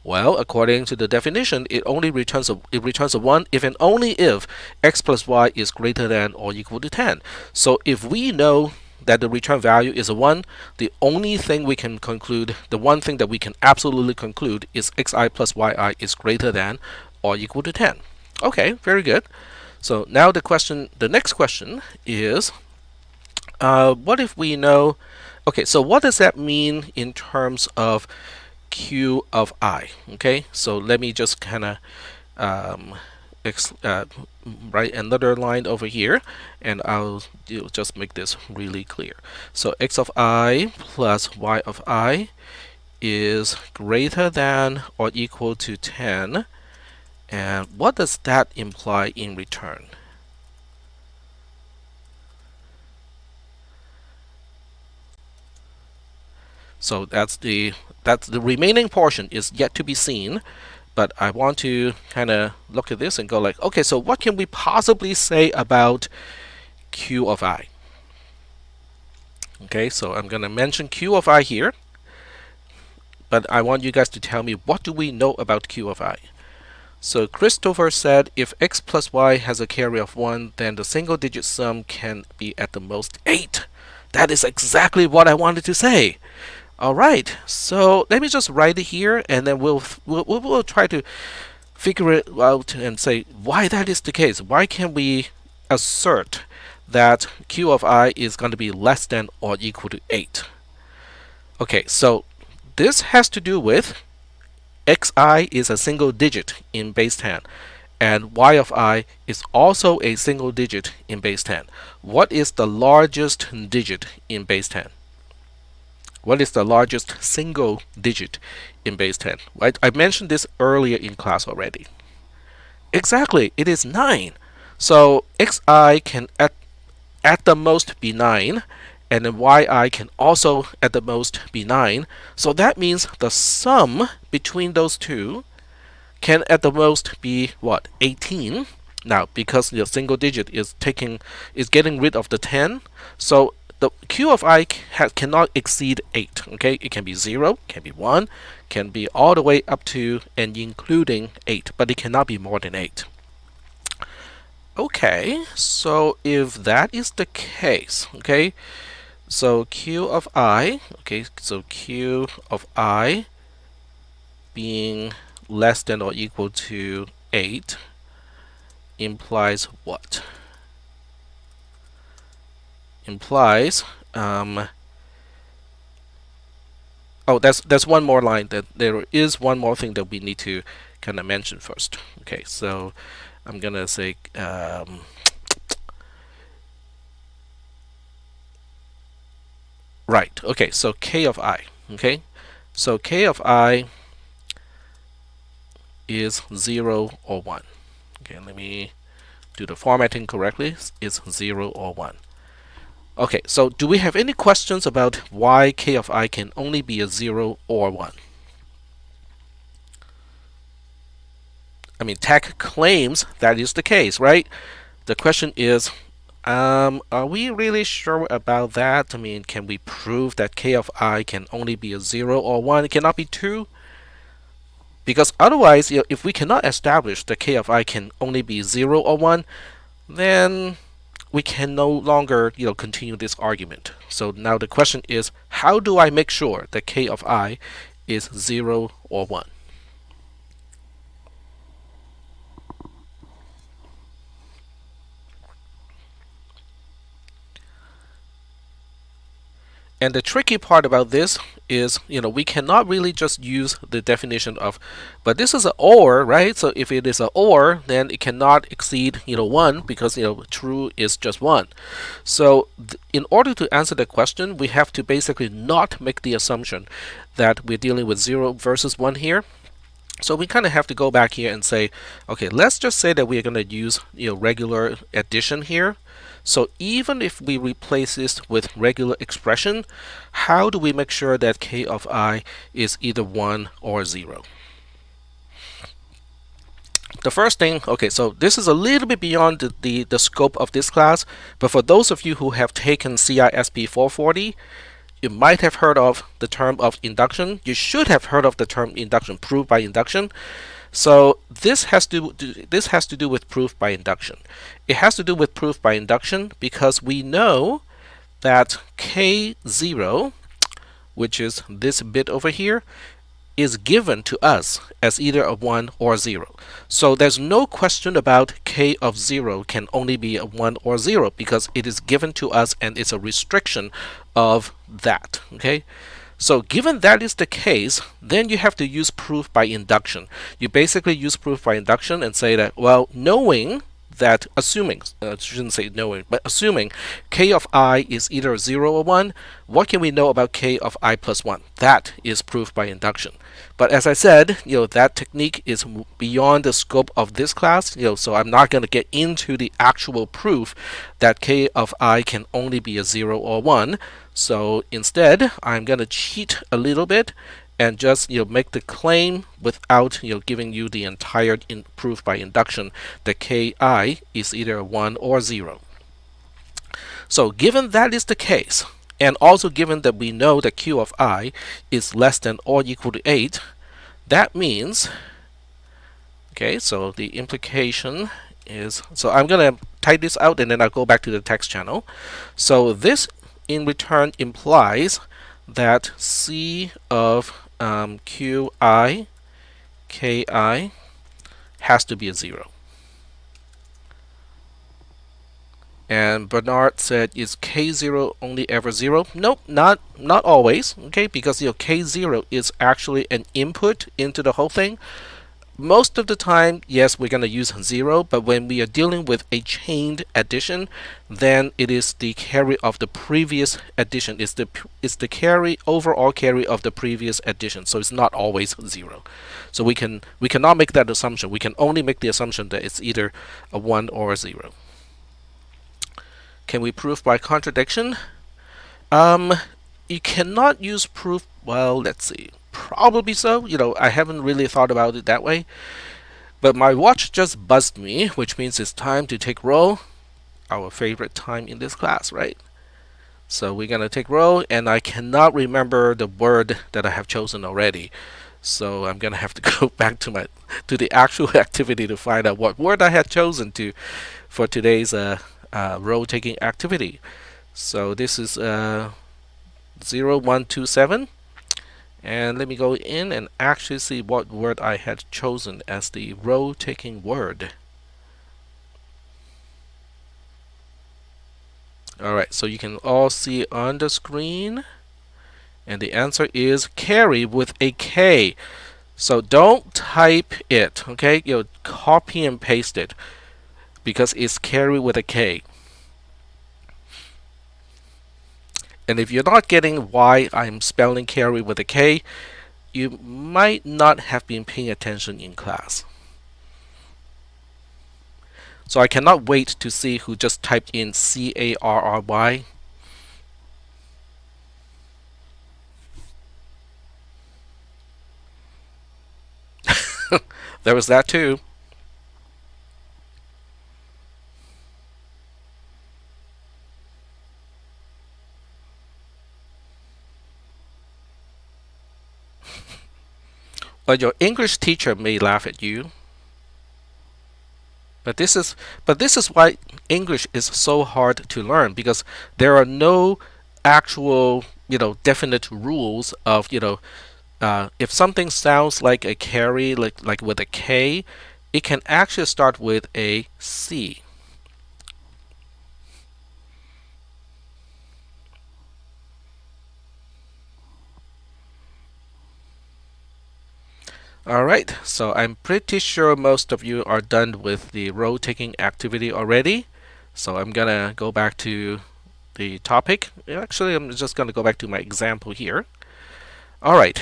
Well, according to the definition, it returns a 1 if and only if x plus y is greater than or equal to 10. So if we know that the return value is a 1, the only thing we can conclude, the one thing that we can absolutely conclude, is xi plus yi is greater than or equal to 10. Okay, very good. So now the next question is, what if we know, okay, so what does that mean in terms of Q of I? Okay, so let me just kind of write another line over here, and I'll just make this really clear. So x of I plus y of I is greater than or equal to 10. And what does that imply in return? So that's the remaining portion is yet to be seen, but I want to kind of look at this and go like, okay, so what can we possibly say about Q of I? Okay, so I'm going to mention Q of I here, but I want you guys to tell me, what do we know about Q of I? So Christopher said, if x plus y has a carry of 1, then the single digit sum can be at the most 8. That is exactly what I wanted to say. All right, so let me just write it here, and then we'll try to figure it out and say why that is the case. Why can we assert that Q of I is going to be less than or equal to 8? Okay, so this has to do with xi is a single digit in base 10, and y of I is also a single digit in base 10. What is the largest digit in base 10? What is the largest single digit in base 10? I mentioned this earlier in class already. Exactly, it is 9. So xi can at the most be 9, and then yi can also at the most be 9. So that means the sum between those two can at the most be what? 18. Now, because the single digit is getting rid of the 10, so the q of I cannot exceed 8. Okay, it can be 0, can be 1, can be all the way up to and including 8, but it cannot be more than 8. Okay, so if that is the case, okay, so q of I, okay, so q of I being less than or equal to 8 implies what? Implies oh, that's one more line. That there is one more thing that we need to kind of mention first. Okay, so I'm gonna say right. Okay, so k of I. Okay, so k of I is 0 or 1. Okay, let me do the formatting correctly. It's 0 or 1. Okay, so do we have any questions about why k of I can only be a 0 or 1? I mean, tech claims that is the case, right? The question is, are we really sure about that? I mean, can we prove that k of I can only be a 0 or 1? It cannot be 2? Because otherwise, if we cannot establish that k of I can only be 0 or 1, then we can no longer continue this argument. So now the question is, how do I make sure that k of I is 0 or 1? And the tricky part about this is, we cannot really just use the definition of, but this is an OR, right? So if it is an OR, then it cannot exceed, 1 because, true is just 1. So in order to answer the question, we have to basically not make the assumption that we're dealing with 0 versus 1 here. So we kind of have to go back here and say, okay, let's just say that we're going to use, regular addition here. So even if we replace this with regular expression, how do we make sure that k of I is either 1 or 0? The first thing, okay, so this is a little bit beyond the scope of this class, but for those of you who have taken CISP310, you might have heard of the term of induction. You should have heard of the term induction, proof by induction. So this has to do with proof by induction. It has to do with proof by induction because we know that k0, which is this bit over here, is given to us as either a 1 or 0. So there's no question about k of 0 can only be a 1 or 0 because it is given to us and it's a restriction of that. Okay. So given that is the case, then you have to use proof by induction. You basically use proof by induction and say that, well, knowing that, assuming, I shouldn't say knowing, but assuming k of I is either 0 or 1, what can we know about k of I plus 1? That is proof by induction. But as I said, that technique is beyond the scope of this class, so I'm not going to get into the actual proof that k of I can only be a 0 or 1. So instead, I'm going to cheat a little bit and just make the claim without giving you the entire proof by induction that ki is either 1 or 0. So given that is the case, and also given that we know that q of I is less than or equal to 8, that means, okay, so the implication is, so I'm going to type this out and then I'll go back to the text channel. So this in return implies that C of qi ki has to be a 0. And Bernard said, is k0 only ever 0? Nope, not always, okay, because k0 is actually an input into the whole thing. most of the time, yes, we're going to use 0, but when we are dealing with a chained addition, then it is the carry of the previous addition. It's the carry, overall carry of the previous addition. So it's not always 0. So we cannot make that assumption. We can only make the assumption that it's either a 1 or a 0. Can we prove by contradiction? You cannot use proof. Well, let's see. Probably so. I haven't really thought about it that way. But my watch just buzzed me, which means it's time to take roll. Our favorite time in this class, right? So we're gonna take roll, and I cannot remember the word that I have chosen already. So I'm gonna have to go back to the actual activity to find out what word I had chosen for today's roll taking activity. So this is 0127. And let me go in and actually see what word I had chosen as the roll taking word. Alright, so you can all see on the screen. And the answer is carry with a K. So don't type it, okay? Copy and paste it because it's carry with a K. And if you're not getting why I'm spelling carry with a K, you might not have been paying attention in class. So I cannot wait to see who just typed in CARRY. There was that too. But your English teacher may laugh at you. But this is why English is so hard to learn, because there are no actual definite rules of if something sounds like a carry, like with a K, it can actually start with a C. Alright, so I'm pretty sure most of you are done with the roll taking activity already. So I'm gonna go back to the topic. Actually, I'm just gonna go back to my example here. Alright,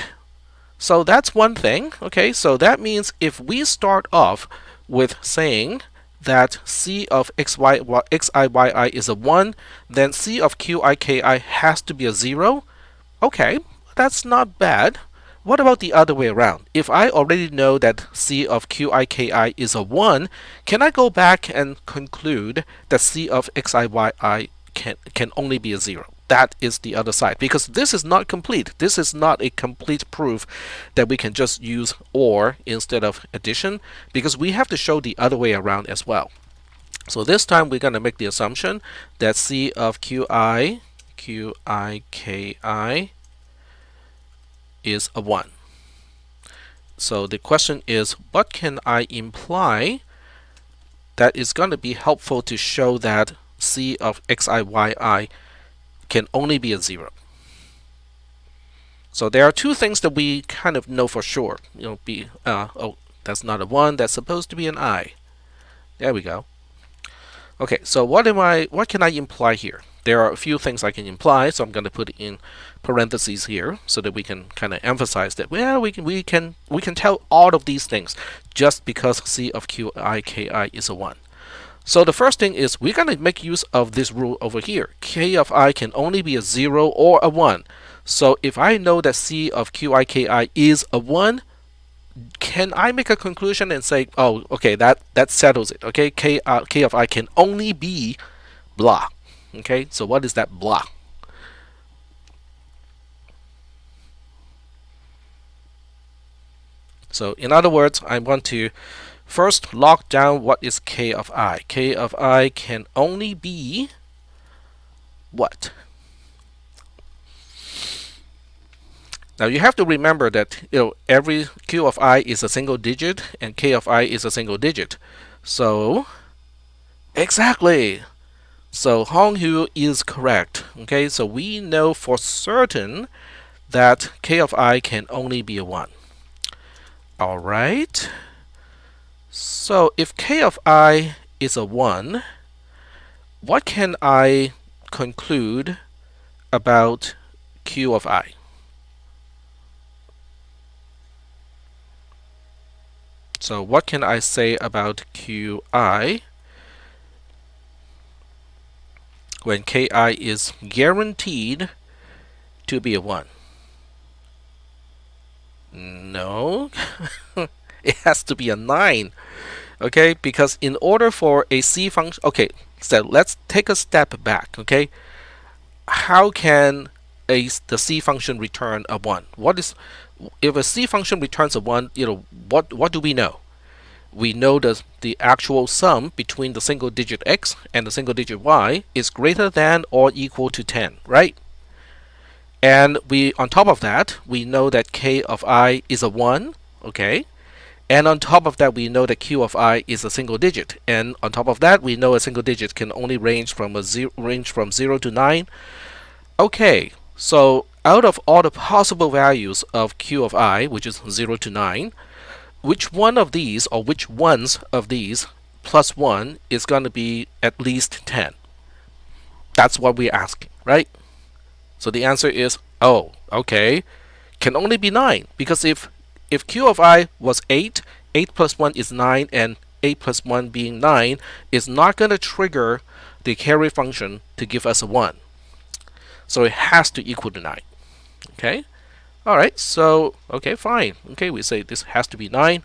so that's one thing. Okay, so that means if we start off with saying that C of xiyi is a 1, then C of qiki has to be a 0. Okay, that's not bad. What about the other way around? If I already know that C of qiki is a 1, can I go back and conclude that C of xiyi can only be a 0? That is the other side, because this is not complete. This is not a complete proof that we can just use OR instead of addition, because we have to show the other way around as well. So this time we're going to make the assumption that C of qiki is a 1. So the question is, what can I imply that is going to be helpful to show that C of xiyi can only be a 0? So there are two things that we kind of know for sure. Oh, that's not a 1, that's supposed to be an I. There we go. Okay, so what can I imply here? There are a few things I can imply, so I'm going to put it in parentheses here so that we can kind of emphasize that, well, we can tell all of these things just because C of qiki is a 1. So the first thing is we're going to make use of this rule over here. K of I can only be a 0 or a 1. So if I know that C of qiki is a 1, can I make a conclusion and say, oh, okay, that settles it. Okay, K of I can only be blah. Okay, so what is that blah? So in other words, I want to first lock down what is K of I. K of I can only be what? Now you have to remember that every Q of I is a single digit and K of I is a single digit. So exactly. So Honghu is correct. Okay, so we know for certain that K of I can only be a 1. Alright. So if k of I is a 1, what can I conclude about q of I? So what can I say about qi when ki is guaranteed to be a 1? No, it has to be a 9. Okay, because in order for a C function, okay, so let's take a step back. Okay, how can the C function return a 1? What is, if a C function returns a 1, what do we know? We know that the actual sum between the single digit x and the single digit y is greater than or equal to 10, right? And we, on top of that, we know that k of I is a 1, okay? And on top of that, we know that q of I is a single digit. And on top of that, we know a single digit can only range from 0 to 9. Okay, so out of all the possible values of q of I, which is 0 to 9, which one of these, or which ones of these plus 1 is going to be at least 10? That's what we're asking, right? So the answer is, oh, okay, can only be 9, because if q of I was 8, 8 plus 1 is 9, and 8 plus 1 being 9 is not going to trigger the carry function to give us a 1. So it has to equal to 9. Okay? Alright, so, okay, fine. Okay, we say this has to be 9.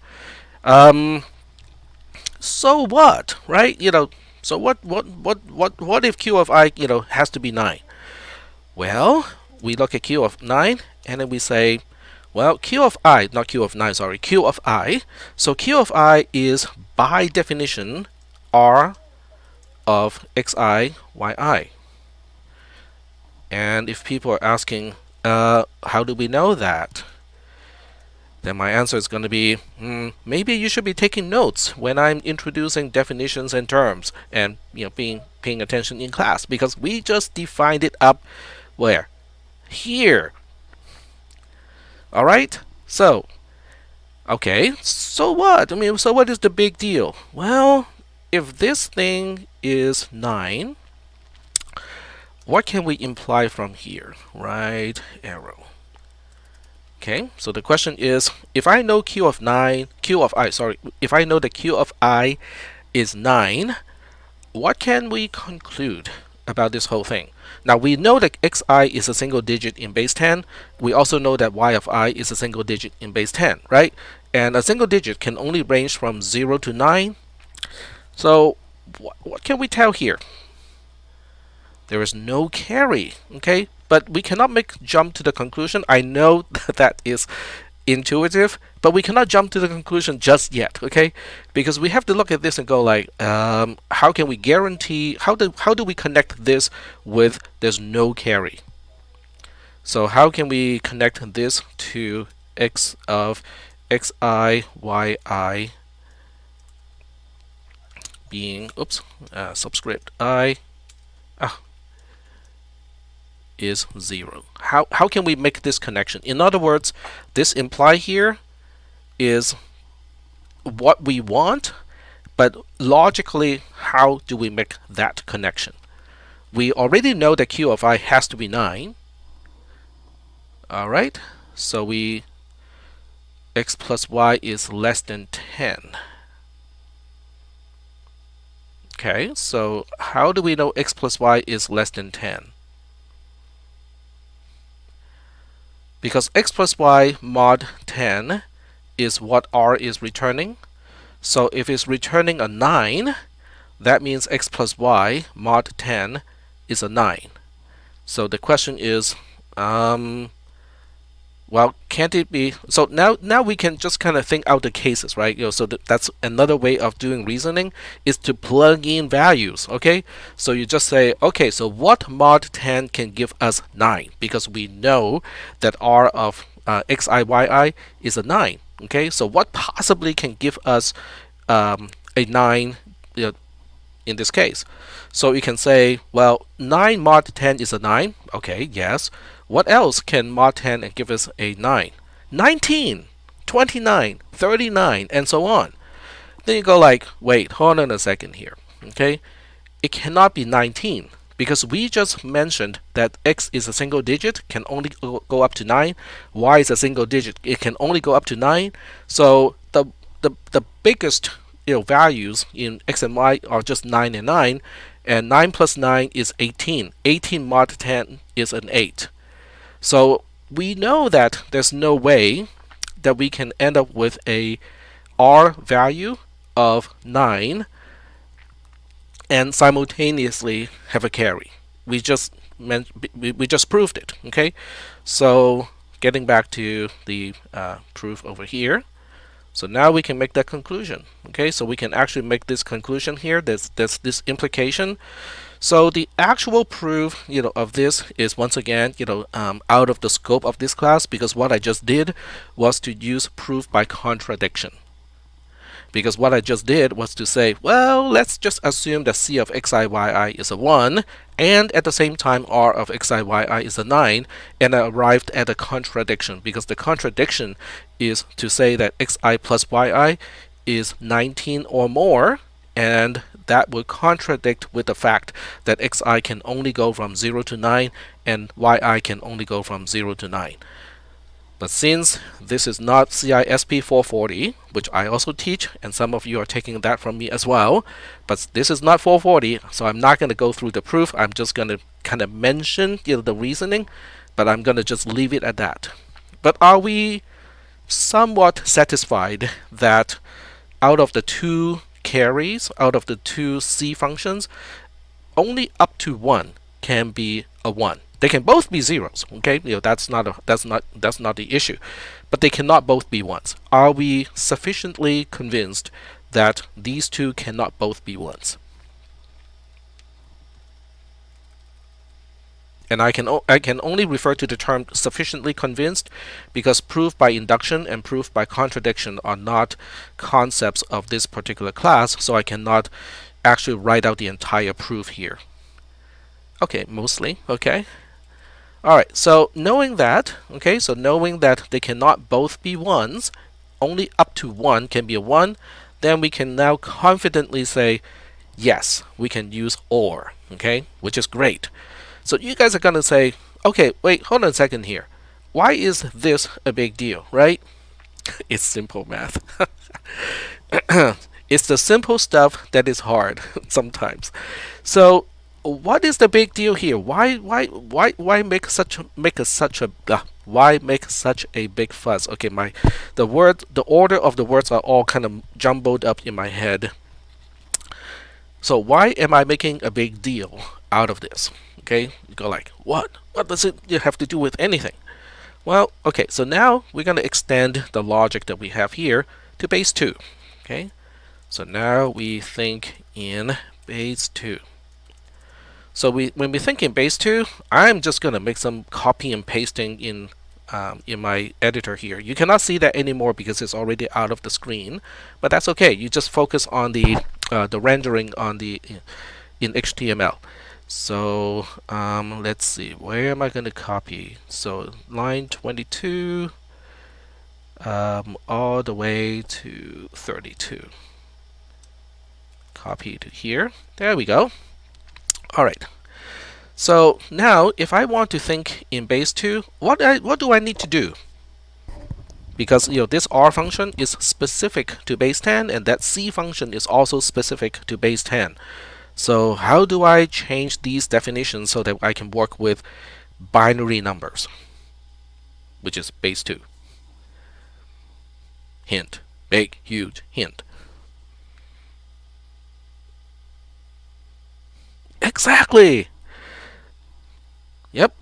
So what, right? So what if q of I, has to be 9? Well, we look at q of 9, and then we say, well, q of I, not q of 9, sorry, q of I. So q of I is, by definition, R of xi, yi. And if people are asking, how do we know that? Then my answer is going to be, maybe you should be taking notes when I'm introducing definitions and terms, and paying attention in class, because we just defined it up where? Here. All right? So, okay, so what? I mean, so what is the big deal? Well, if this thing is 9, what can we imply from here? Right arrow. Okay, so the question is, if I know if I know that q of I is 9, what can we conclude about this whole thing? Now we know that xi is a single digit in base 10. We also know that y of I is a single digit in base 10, right? And a single digit can only range from 0 to 9. So what can we tell here? There is no carry, okay? But we cannot jump to the conclusion. I know that is intuitive, but we cannot jump to the conclusion just yet, okay? Because we have to look at this and go like, how can we guarantee, how do we connect this with there's no carry? So how can we connect this to x of xi, yi being, subscript I, is 0. How can we make this connection? In other words, this imply here is what we want, but logically, how do we make that connection? We already know that q of I has to be 9. Alright, so x plus y is less than 10. Okay, so how do we know x plus y is less than 10? Because x plus y mod 10 is what R is returning. So if it's returning a 9, that means x plus y mod 10 is a 9. So the question is, well, can't it be? So now we can just kind of think out the cases, right? So that's another way of doing reasoning, is to plug in values. Okay, so you just say, okay, so what mod 10 can give us 9? Because we know that R of xi, yi is a 9. Okay, so what possibly can give us a 9 in this case? So you can say, well, 9 mod 10 is a 9. Okay, yes. What else can mod 10 give us a 9? 19, 29, 39, and so on. Then you go like, wait, hold on a second here. Okay, it cannot be 19 because we just mentioned that x is a single digit, can only go up to 9. Y is a single digit, it can only go up to 9. So the biggest values in x and y are just 9 and 9, and 9 plus 9 is 18. 18 mod 10 is an 8. So we know that there's no way that we can end up with a R value of 9 and simultaneously have a carry. We just proved it. Okay, so getting back to the proof over here. So now we can make that conclusion. Okay, so we can actually make this conclusion here. There's this implication. So the actual proof, of this is once again, out of the scope of this class, because what I just did was to use proof by contradiction. Because what I just did was to say, well, let's just assume that C of xi yi is a 1, and at the same time R of xi yi is a 9, and I arrived at a contradiction, because the contradiction is to say that xi plus yi is 19 or more, and that would contradict with the fact that xi can only go from 0 to 9 and yi can only go from 0 to 9. But since this is not CISP310, which I also teach, and some of you are taking that from me as well, but this is not 440, so I'm not going to go through the proof. I'm just going to kind of mention the reasoning, but I'm going to just leave it at that. But are we somewhat satisfied that out of the two carries, out of the two C functions, only up to 1 can be a 1? They can both be zeros, okay? That's not the issue, but they cannot both be 1s. Are we sufficiently convinced that these two cannot both be 1s? And I can only refer to the term sufficiently convinced because proof by induction and proof by contradiction are not concepts of this particular class, so I cannot actually write out the entire proof here. Okay, mostly, okay. Alright, so knowing that, they cannot both be 1s, only up to 1 can be a 1, then we can now confidently say, yes, we can use OR, okay, which is great. So you guys are going to say, okay, wait, hold on a second here. Why is this a big deal, right? It's simple math. It's the simple stuff that is hard sometimes. So what is the big deal here? Why make such a big fuss? Okay, the order of the words are all kind of jumbled up in my head. So why am I making a big deal out of this? Okay, you go like, what? What does it have to do with anything? Well, okay, so now we're going to extend the logic that we have here to base 2. Okay, so now we think in base 2. So when we think in base 2, I'm just going to make some copy and pasting in my editor here. You cannot see that anymore because it's already out of the screen, but that's okay. You just focus on the rendering on in HTML. So let's see, where am I going to copy? So line 22 all the way to 32. Copy to here. There we go. Alright, so now if I want to think in base 2, what do I need to do? Because this R function is specific to base 10, and that C function is also specific to base 10. So how do I change these definitions so that I can work with binary numbers, which is base 2? Hint, big, huge hint. Exactly. Yep.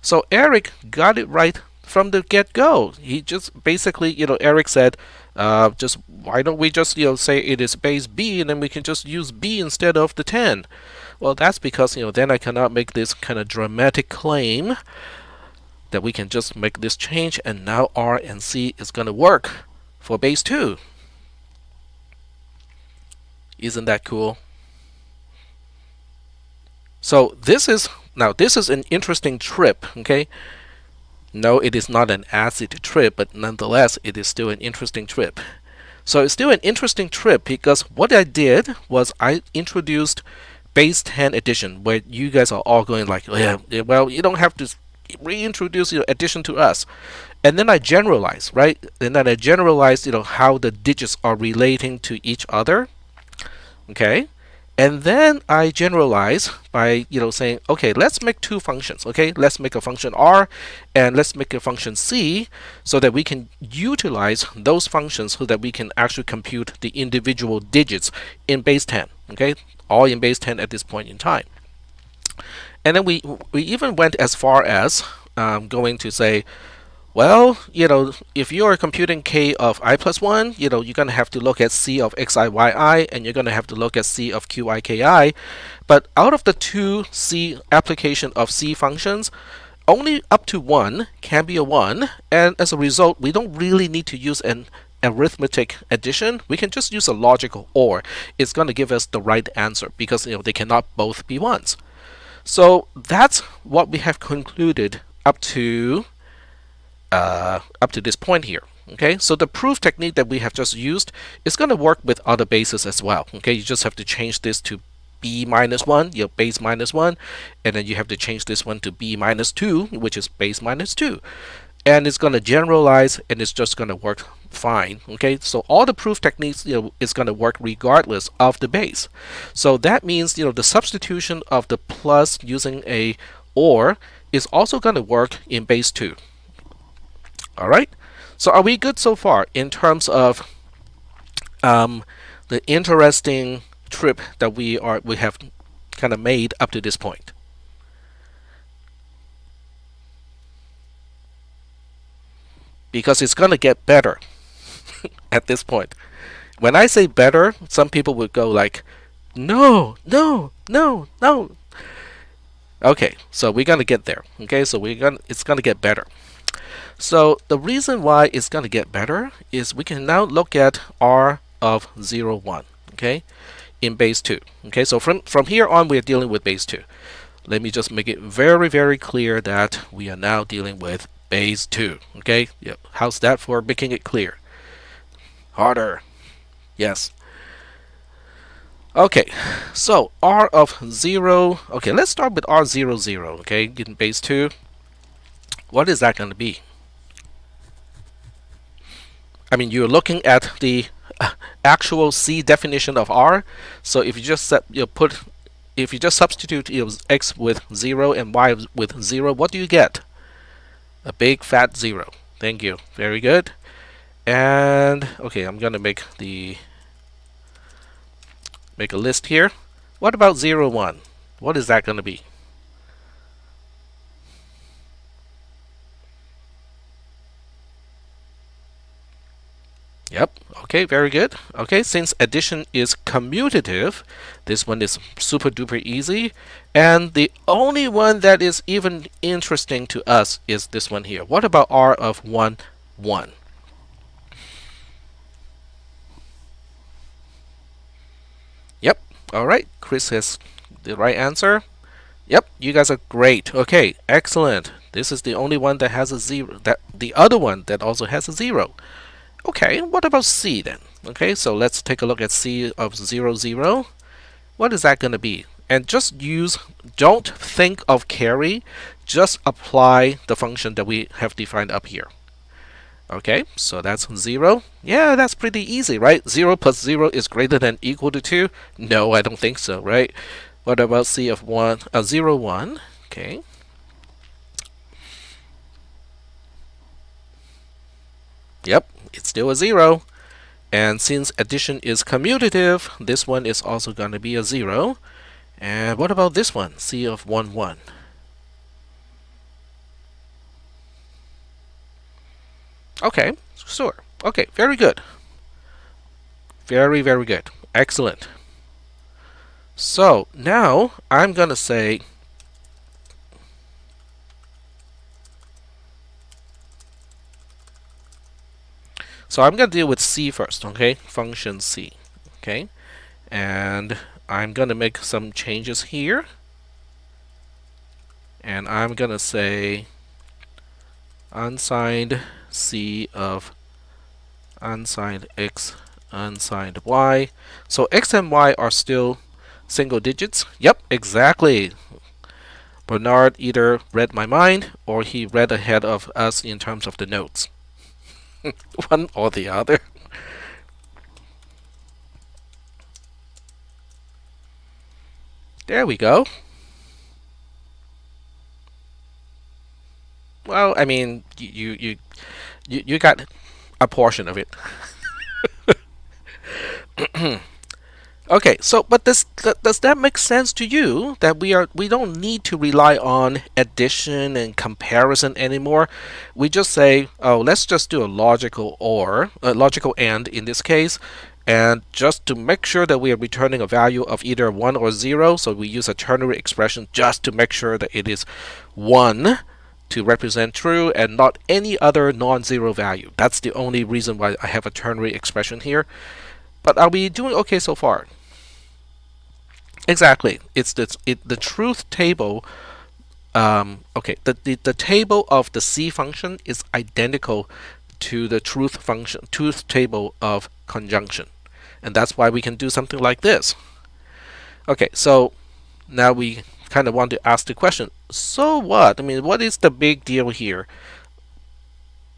So Eric got it right from the get-go. He just basically, Eric said, just why don't we just, say it is base B, and then we can just use B instead of the 10. Well, that's because, then I cannot make this kind of dramatic claim that we can just make this change, and now R and C is going to work for base 2. Isn't that cool? So this is an interesting trip, okay? No, it is not an acid trip, but nonetheless, it is still an interesting trip. So it's still an interesting trip because what I did was I introduced base 10 addition, where you guys are all going like, yeah, well, you don't have to reintroduce your addition to us. And then I generalize, right? And then I generalize, how the digits are relating to each other. Okay. And then I generalize by, saying, okay, let's make two functions. Okay, let's make a function R and let's make a function C, so that we can utilize those functions so that we can actually compute the individual digits in base 10. Okay, all in base 10 at this point in time. And then we even went as far as going to say, well, if you're computing k of I plus 1, you're going to have to look at c of xi, yi, and you're going to have to look at c of qi, ki. But out of the two c application of c functions, only up to 1 can be a 1, and as a result, we don't really need to use an arithmetic addition. We can just use a logical OR. It's going to give us the right answer because they cannot both be 1s. So that's what we have concluded up to this point here. Okay, so the proof technique that we have just used is going to work with other bases as well. Okay, you just have to change this to b minus 1, your base minus 1, and then you have to change this one to b minus 2, which is base minus 2. And it's going to generalize, and it's just going to work fine. Okay, so all the proof techniques is going to work regardless of the base. So that means the substitution of the plus using a OR is also going to work in base 2. Alright, so are we good so far in terms of the interesting trip that we have kind of made up to this point? Because it's going to get better at this point. When I say better, some people would go like, no, no, no, no. Okay, so we're going to get there. Okay, so it's going to get better. So the reason why it's going to get better is we can now look at R of 0, 1, okay, in base 2. Okay, so from here on, we're dealing with base 2. Let me just make it very, very clear that we are now dealing with base 2. Okay, yeah. How's that for making it clear? Harder. Yes. Okay, so R of 0. Okay, let's start with R 0, 0. Okay, in base 2. What is that going to be? I mean, you're looking at the actual C definition of R. So if you just if you just substitute x with 0 and y with 0, what do you get? A big fat 0. Thank you. Very good. And okay, I'm gonna make a list here. What about 0, 1? What is that gonna be? Yep. Okay, very good. Okay, since addition is commutative, this one is super duper easy. And the only one that is even interesting to us is this one here. What about R of 1, 1? Yep. All right. Chris has the right answer. Yep. You guys are great. Okay. Excellent. This is the only one that has a 0. The other one that also has a 0. Okay, what about C then? Okay, so let's take a look at C of 0, 0. What is that going to be? And just don't think of carry, just apply the function that we have defined up here. Okay, so that's 0. Yeah, that's pretty easy, right? 0 plus 0 is greater than equal to 2? No, I don't think so, right? What about C of 0, 1? Okay. Yep, it's still a 0. And since addition is commutative, this one is also going to be a 0. And what about this one? C of 1, 1. Okay, sure. Okay, very good. Very, very good. Excellent. So now I'm going to say so I'm going to deal with C first, okay? Function C, okay? And I'm going to make some changes here. And I'm going to say unsigned C of unsigned X unsigned y. So x and y are still single digits. Yep, exactly. Bernard either read my mind or he read ahead of us in terms of the notes. One or the other. There we go. Well, I mean, you got a portion of it. Okay, so but does that make sense to you that we don't need to rely on addition and comparison anymore? We just say, oh, let's just do a logical or a logical AND in this case, and just to make sure that we are returning a value of either 1 or 0, so we use a ternary expression just to make sure that it is 1 to represent true and not any other non-zero value. That's the only reason why I have a ternary expression here. But are we doing okay so far? Exactly. It's the truth table. Okay, the table of the C function is identical to the truth table of conjunction, and that's why we can do something like this. Okay, so now we kind of want to ask the question: so what? I mean, what is the big deal here?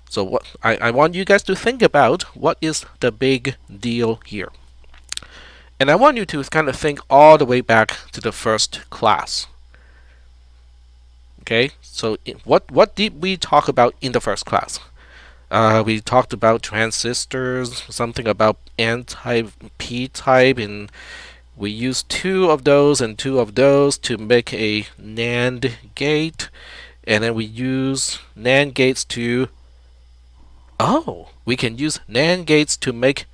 So what I want you guys to think about: what is the big deal here? And I want you to kind of think all the way back to the first class. Okay, so what did we talk about in the first class? We talked about transistors, something about n-type, p-type, and we used 2 of those and 2 of those to make a NAND gate. And then we use NAND gates to... Oh, we can use NAND gates to make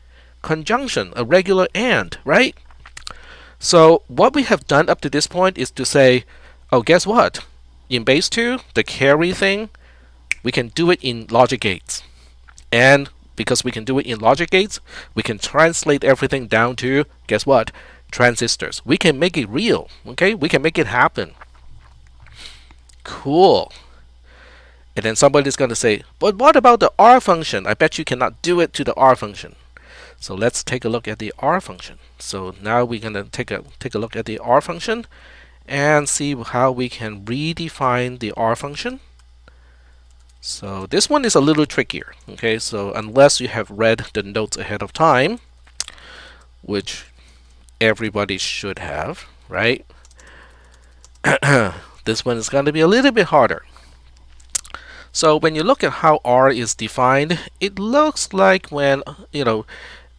conjunction, a regular AND, right? So what we have done up to this point is to say, oh, guess what? In base 2, the carry thing, we can do it in logic gates. And because we can do it in logic gates, we can translate everything down to, guess what? Transistors. We can make it real, okay? We can make it happen. Cool. And then somebody's going to say, but what about the R function? I bet you cannot do it to the R function. So let's take a look at the R function. So now we're going to take a look at the R function and see how we can redefine the R function. So this one is a little trickier. Okay, so unless you have read the notes ahead of time, which everybody should have, right? This one is going to be a little bit harder. So when you look at how R is defined, it looks like when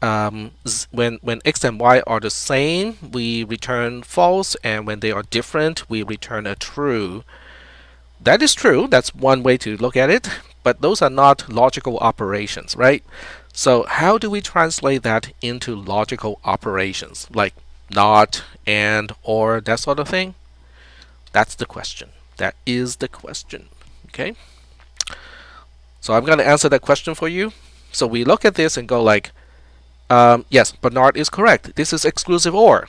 when x and y are the same, we return false, and when they are different, we return a true. That is true. That's one way to look at it, but those are not logical operations, right? So how do we translate that into logical operations, like not, and, or, that sort of thing? That's the question. That is the question. Okay? So I'm going to answer that question for you. So we look at this and go like, yes, Bernard is correct. This is exclusive OR.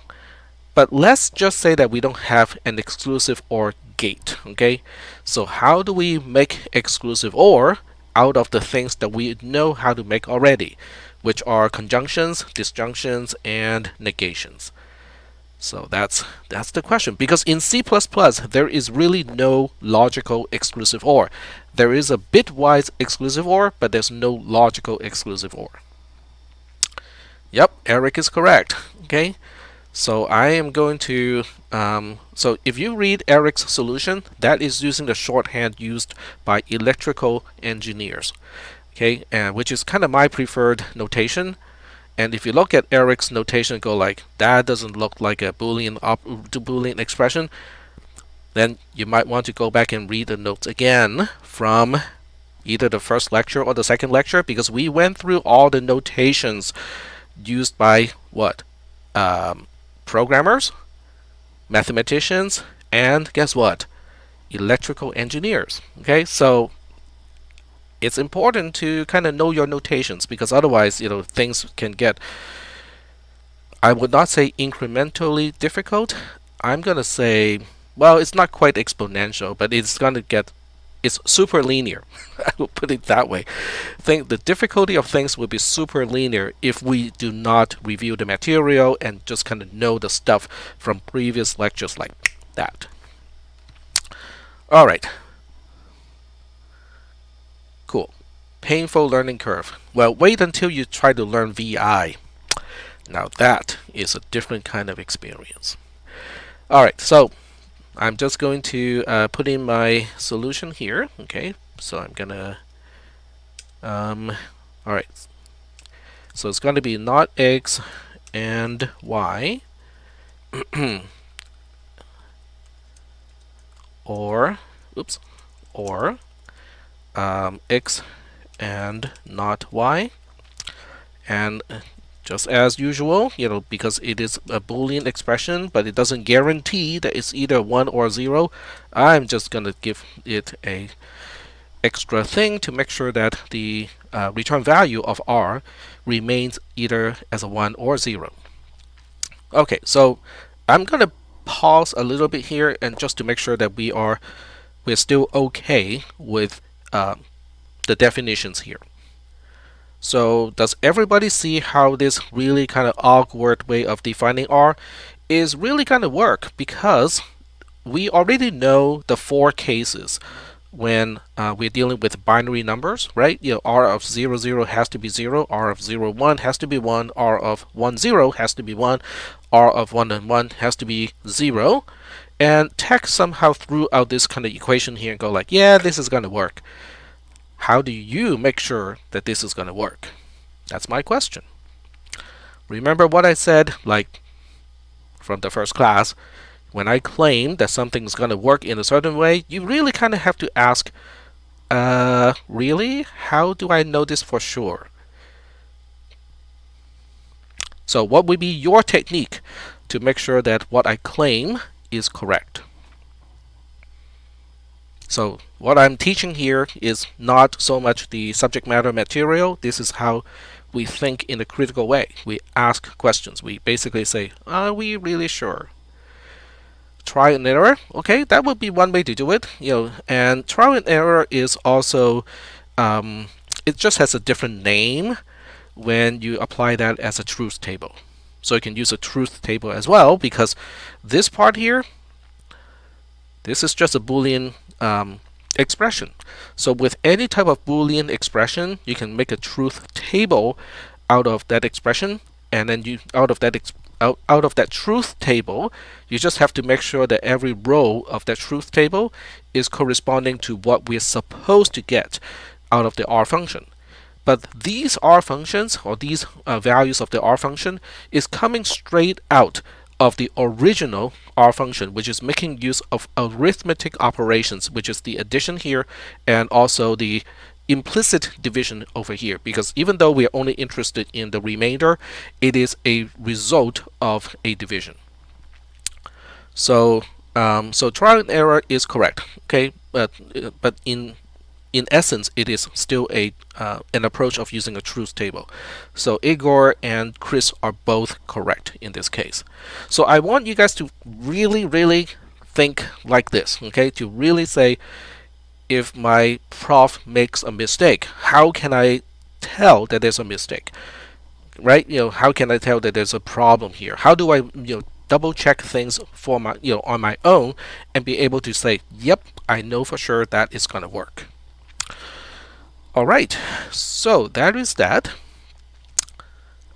But let's just say that we don't have an exclusive OR gate. Okay? So how do we make exclusive OR out of the things that we know how to make already, which are conjunctions, disjunctions, and negations? So that's the question. Because in C++, there is really no logical exclusive OR. There is a bitwise exclusive OR, but there's no logical exclusive OR. Yep, Eric is correct. Okay, so I am going to so if you read Eric's solution, that is using the shorthand used by electrical engineers. Okay, and which is kind of my preferred notation. And if you look at Eric's notation, go like, that doesn't look like a Boolean expression, then you might want to go back and read the notes again from either the first lecture or the second lecture, because we went through all the notations used by what? Programmers, mathematicians, and guess what? Electrical engineers. Okay, so it's important to kind of know your notations, because otherwise, things can get, I would not say incrementally difficult. I'm going to say, well, it's not quite exponential, but it's going to get it's super linear. I will put it that way. The difficulty of things will be super linear if we do not review the material and just kind of know the stuff from previous lectures like that. All right. Cool. Painful learning curve. Well, wait until you try to learn VI. Now that is a different kind of experience. All right, so I'm just going to put in my solution here. Okay, so I'm gonna all right, so it's going to be not x and y or x and not y, and just as usual, because it is a Boolean expression, but it doesn't guarantee that it's either 1 or 0, I'm just going to give it a extra thing to make sure that the return value of r remains either as a 1 or 0. Okay, so I'm going to pause a little bit here and just to make sure that we're still okay with the definitions here. So does everybody see how this really kind of awkward way of defining R is really kind of work? Because we already know the 4 cases when we're dealing with binary numbers, right? R of 0, 0 has to be 0, R of 0, 1 has to be 1, R of 1, 0 has to be 1, R of 1 and 1 has to be 0. And tech somehow threw out this kind of equation here and go like, yeah, this is going to work. How do you make sure that this is going to work? That's my question. Remember what I said, like from the first class, when I claim that something's going to work in a certain way, you really kind of have to ask, really? How do I know this for sure? So what would be your technique to make sure that what I claim is correct? So what I'm teaching here is not so much the subject matter material. This is how we think in a critical way. We ask questions. We basically say, are we really sure? Try and error. Okay, that would be one way to do it. And trial and error is also, it just has a different name when you apply that as a truth table. So you can use a truth table as well, because this part here, this is just a Boolean expression. So with any type of Boolean expression, you can make a truth table out of that expression, and then out of that truth table, you just have to make sure that every row of that truth table is corresponding to what we're supposed to get out of the R function. But these R functions, or these values of the R function, is coming straight out of the original R function, which is making use of arithmetic operations, which is the addition here and also the implicit division over here, because even though we are only interested in the remainder, it is a result of a division. So so trial and error is correct, okay, but in essence, it is still an approach of using a truth table. So Igor and Chris are both correct in this case. So I want you guys to really, really think like this, okay? To really say, if my prof makes a mistake, how can I tell that there's a mistake? Right? How can I tell that there's a problem here? How do I, double check things for my, on my own and be able to say, yep, I know for sure that is going to work. All right, so that is that.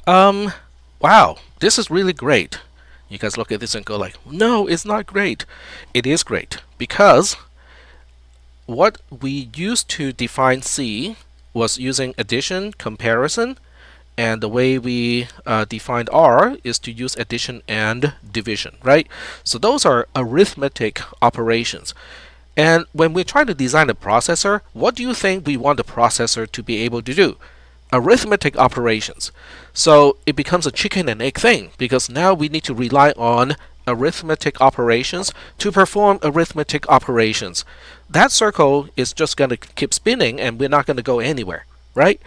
Wow, this is really great. You guys look at this and go like, no, it's not great. It is great, because what we used to define C was using addition, comparison, and the way we defined R is to use addition and division, right? So those are arithmetic operations. And when we're trying to design a processor, what do you think we want the processor to be able to do? Arithmetic operations. So it becomes a chicken and egg thing, because now we need to rely on arithmetic operations to perform arithmetic operations. That circle is just going to keep spinning and we're not going to go anywhere, right?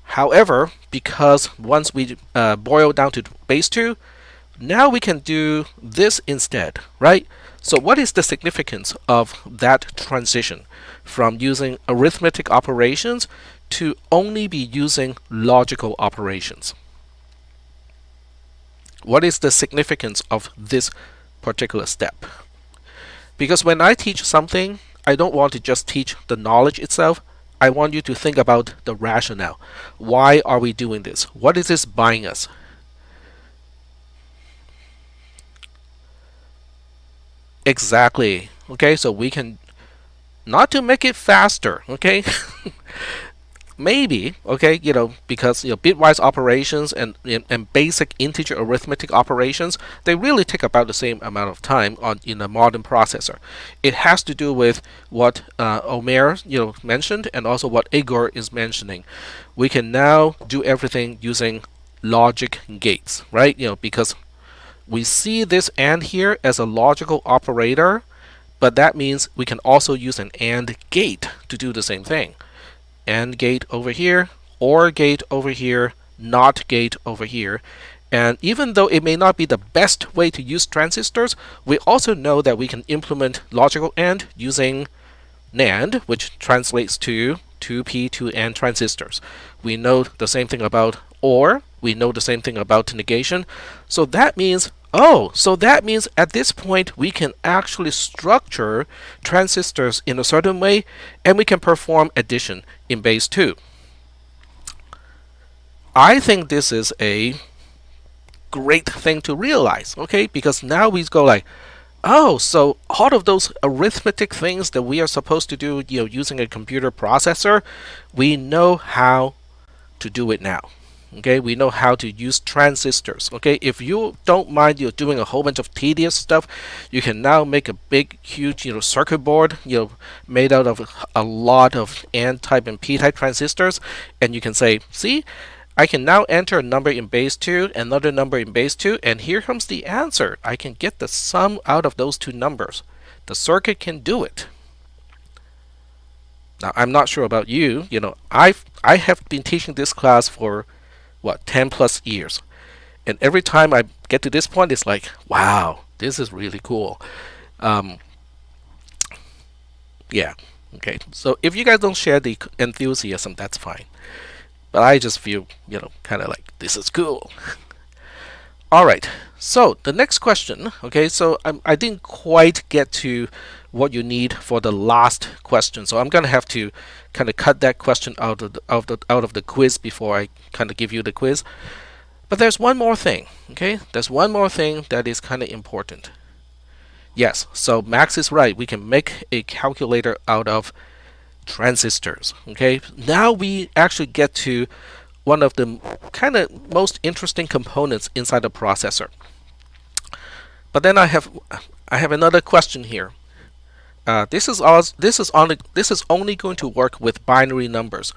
However, because once we boil down to base 2, now we can do this instead, right? So what is the significance of that transition from using arithmetic operations to only be using logical operations? What is the significance of this particular step? Because when I teach something, I don't want to just teach the knowledge itself. I want you to think about the rationale. Why are we doing this? What is this buying us? Exactly. Okay, so we can, not to make it faster, okay? Maybe, okay, because bitwise operations and basic integer arithmetic operations, they really take about the same amount of time in a modern processor. It has to do with what Omer mentioned, and also what Igor is mentioning. We can now do everything using logic gates, right? Because we see this AND here as a logical operator, but that means we can also use an AND gate to do the same thing. AND gate over here, OR gate over here, NOT gate over here. And even though it may not be the best way to use transistors, we also know that we can implement logical AND using NAND, which translates to 2p 2n transistors. We know the same thing about OR. We know the same thing about negation. So that means at this point we can actually structure transistors in a certain way, and we can perform addition in base 2. I think this is a great thing to realize, okay? Because now we go like, oh, so all of those arithmetic things that we are supposed to do, using a computer processor, we know how to do it now. Okay, we know how to use transistors. Okay, if you don't mind doing a whole bunch of tedious stuff, you can now make a big, huge, circuit board, made out of a lot of N-type and P-type transistors, and you can say, see, I can now enter a number in base 2, another number in base 2, and here comes the answer. I can get the sum out of those two numbers. The circuit can do it. Now, I'm not sure about you. I have been teaching this class for 10 plus years, and every time I get to this point, it's like, wow, this is really cool. Yeah, okay, so if you guys don't share the enthusiasm, that's fine, but I just feel kind of like this is cool. All right, so the next question, okay, so I didn't quite get to what you need for the last question, so I'm gonna have to kind of cut that question out of the quiz before I kind of give you the quiz. But there's one more thing, okay? There's one more thing that is kind of important. Yes, so Max is right. We can make a calculator out of transistors, okay? Now we actually get to one of the kind of most interesting components inside the processor. But then I have another question here. This is only going to work with binary numbers.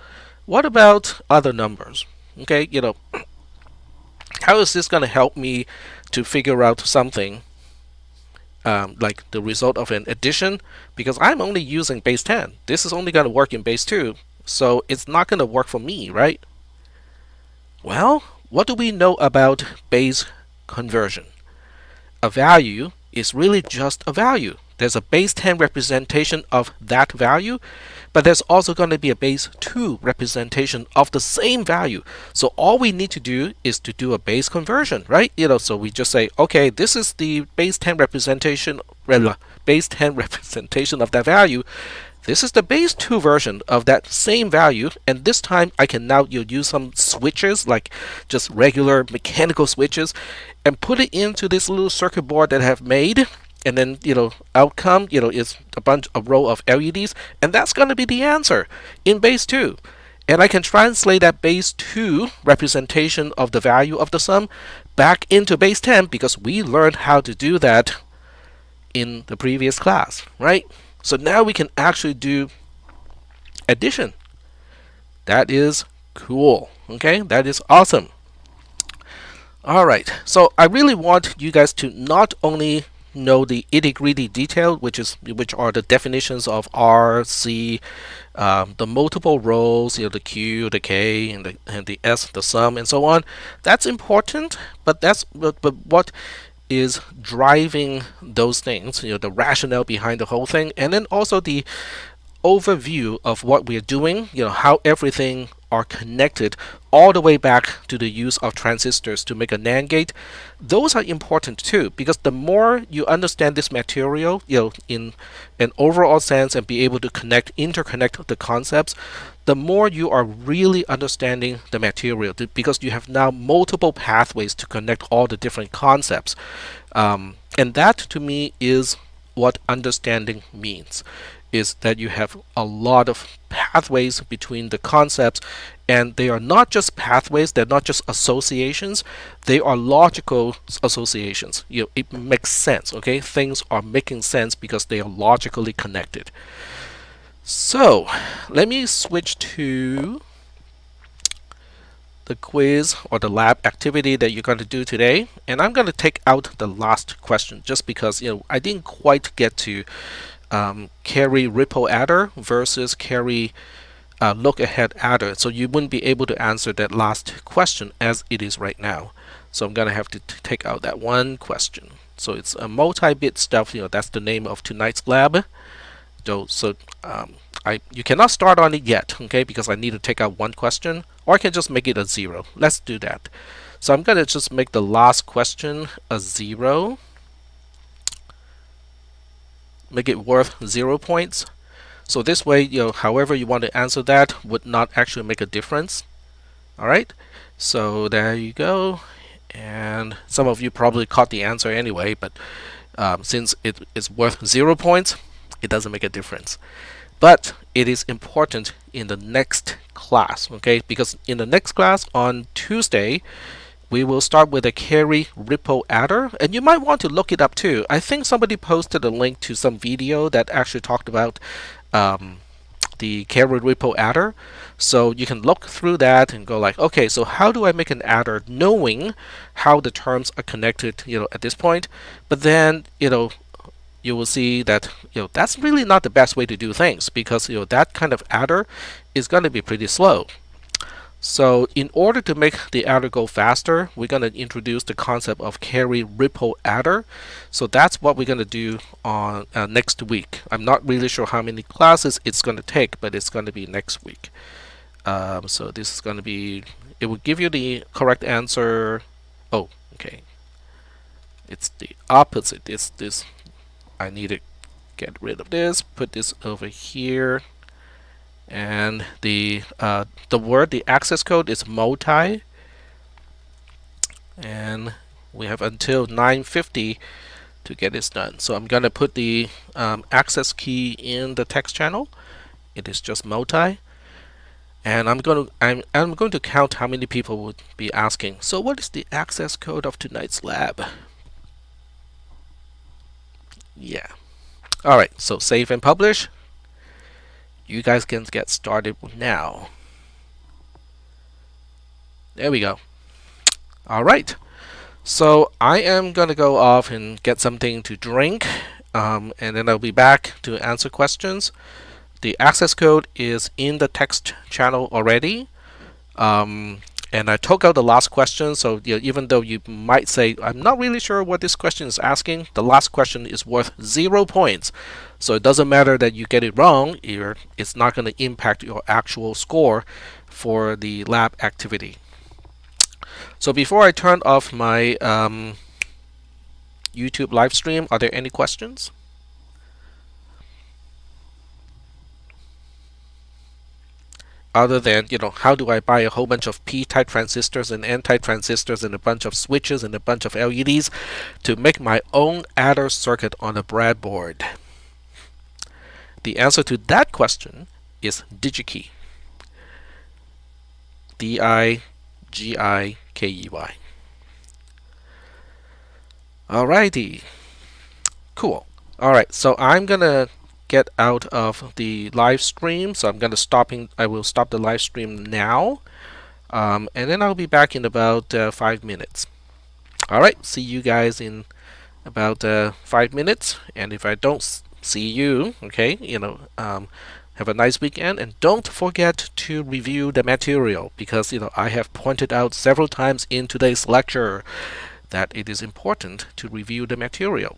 What about other numbers? Okay, how is this going to help me to figure out something like the result of an addition? Because I'm only using base 10. This is only going to work in base 2, so it's not going to work for me, right? Well, what do we know about base conversion? A value is really just a value. There's a base 10 representation of that value, but there's also going to be a base 2 representation of the same value. So all we need to do is to do a base conversion, right? So we just say, okay, this is the base 10 representation of that value. This is the base 2 version of that same value, and this time I can now use some switches, like just regular mechanical switches, and put it into this little circuit board that I have made. And then, outcome, is a row of LEDs, and that's going to be the answer in base 2. And I can translate that base 2 representation of the value of the sum back into base 10, because we learned how to do that in the previous class, right? So now we can actually do addition. That is cool, okay? That is awesome. All right, so I really want you guys to not only know the itty-gritty detail, which are the definitions of R, C, the multiple rows, the Q, the K, and the S, the sum, and so on. That's important, but what is driving those things, the rationale behind the whole thing, and then also the overview of what we're doing, how everything are connected all the way back to the use of transistors to make a NAND gate. Those are important too, because the more you understand this material, in an overall sense, and be able to interconnect the concepts, the more you are really understanding the material, because you have now multiple pathways to connect all the different concepts. And that to me is what understanding means, is that you have a lot of pathways between the concepts, and they are not just pathways, they're not just associations, they are logical associations. It makes sense, okay? Things are making sense because they are logically connected. So let me switch to the quiz or the lab activity that you're going to do today, and I'm going to take out the last question just because I didn't quite get to carry ripple adder versus carry look ahead adder, so you wouldn't be able to answer that last question as it is right now. So I'm gonna have to take out that one question. So it's a multi-bit stuff. That's the name of tonight's lab. So you cannot start on it yet, okay? Because I need to take out one question, or I can just make it a 0. Let's do that. So I'm gonna just make the last question a 0. Make it worth 0 points. So this way, however you want to answer that would not actually make a difference. All right. So there you go. And some of you probably caught the answer anyway, but since it is worth 0 points, it doesn't make a difference. But it is important in the next class, okay? Because in the next class on Tuesday, we will start with a carry ripple adder, and you might want to look it up too. I think somebody posted a link to some video that actually talked about the carry ripple adder. So you can look through that and go like, okay, so how do I make an adder knowing how the terms are connected, at this point? But then, you will see that that's really not the best way to do things, because that kind of adder is going to be pretty slow. So in order to make the adder go faster, we're going to introduce the concept of carry ripple adder. So that's what we're going to do on next week. I'm not really sure how many classes it's going to take, but it's going to be next week. So this is going to be, it will give you the correct answer. Oh, okay. It's the opposite. It's this. I need to get rid of this, put this over here. And the access code is multi, and we have until 9:50 to get this done. So I'm gonna put the access key in the text channel. It is just multi, and I'm going to count how many people would be asking. So what is the access code of tonight's lab? Yeah. All right. So save and publish. You guys can get started now. There we go. All right. So I am going to go off and get something to drink, and then I'll be back to answer questions. The access code is in the text channel already. And I took out the last question, so even though you might say, I'm not really sure what this question is asking, the last question is worth 0 points. So it doesn't matter that you get it wrong, it's not going to impact your actual score for the lab activity. So before I turn off my YouTube live stream, are there any questions? Other than, how do I buy a whole bunch of p-type transistors and n-type transistors and a bunch of switches and a bunch of LEDs to make my own adder circuit on a breadboard? The answer to that question is DigiKey. D-I-G-I-K-E-Y. Alrighty. Cool. Alright, so I'm gonna get out of the live stream, so I will stop the live stream now, and then I'll be back in about 5 minutes. Alright, see you guys in about 5 minutes, and if I don't see you, okay, have a nice weekend, and don't forget to review the material, because I have pointed out several times in today's lecture that it is important to review the material.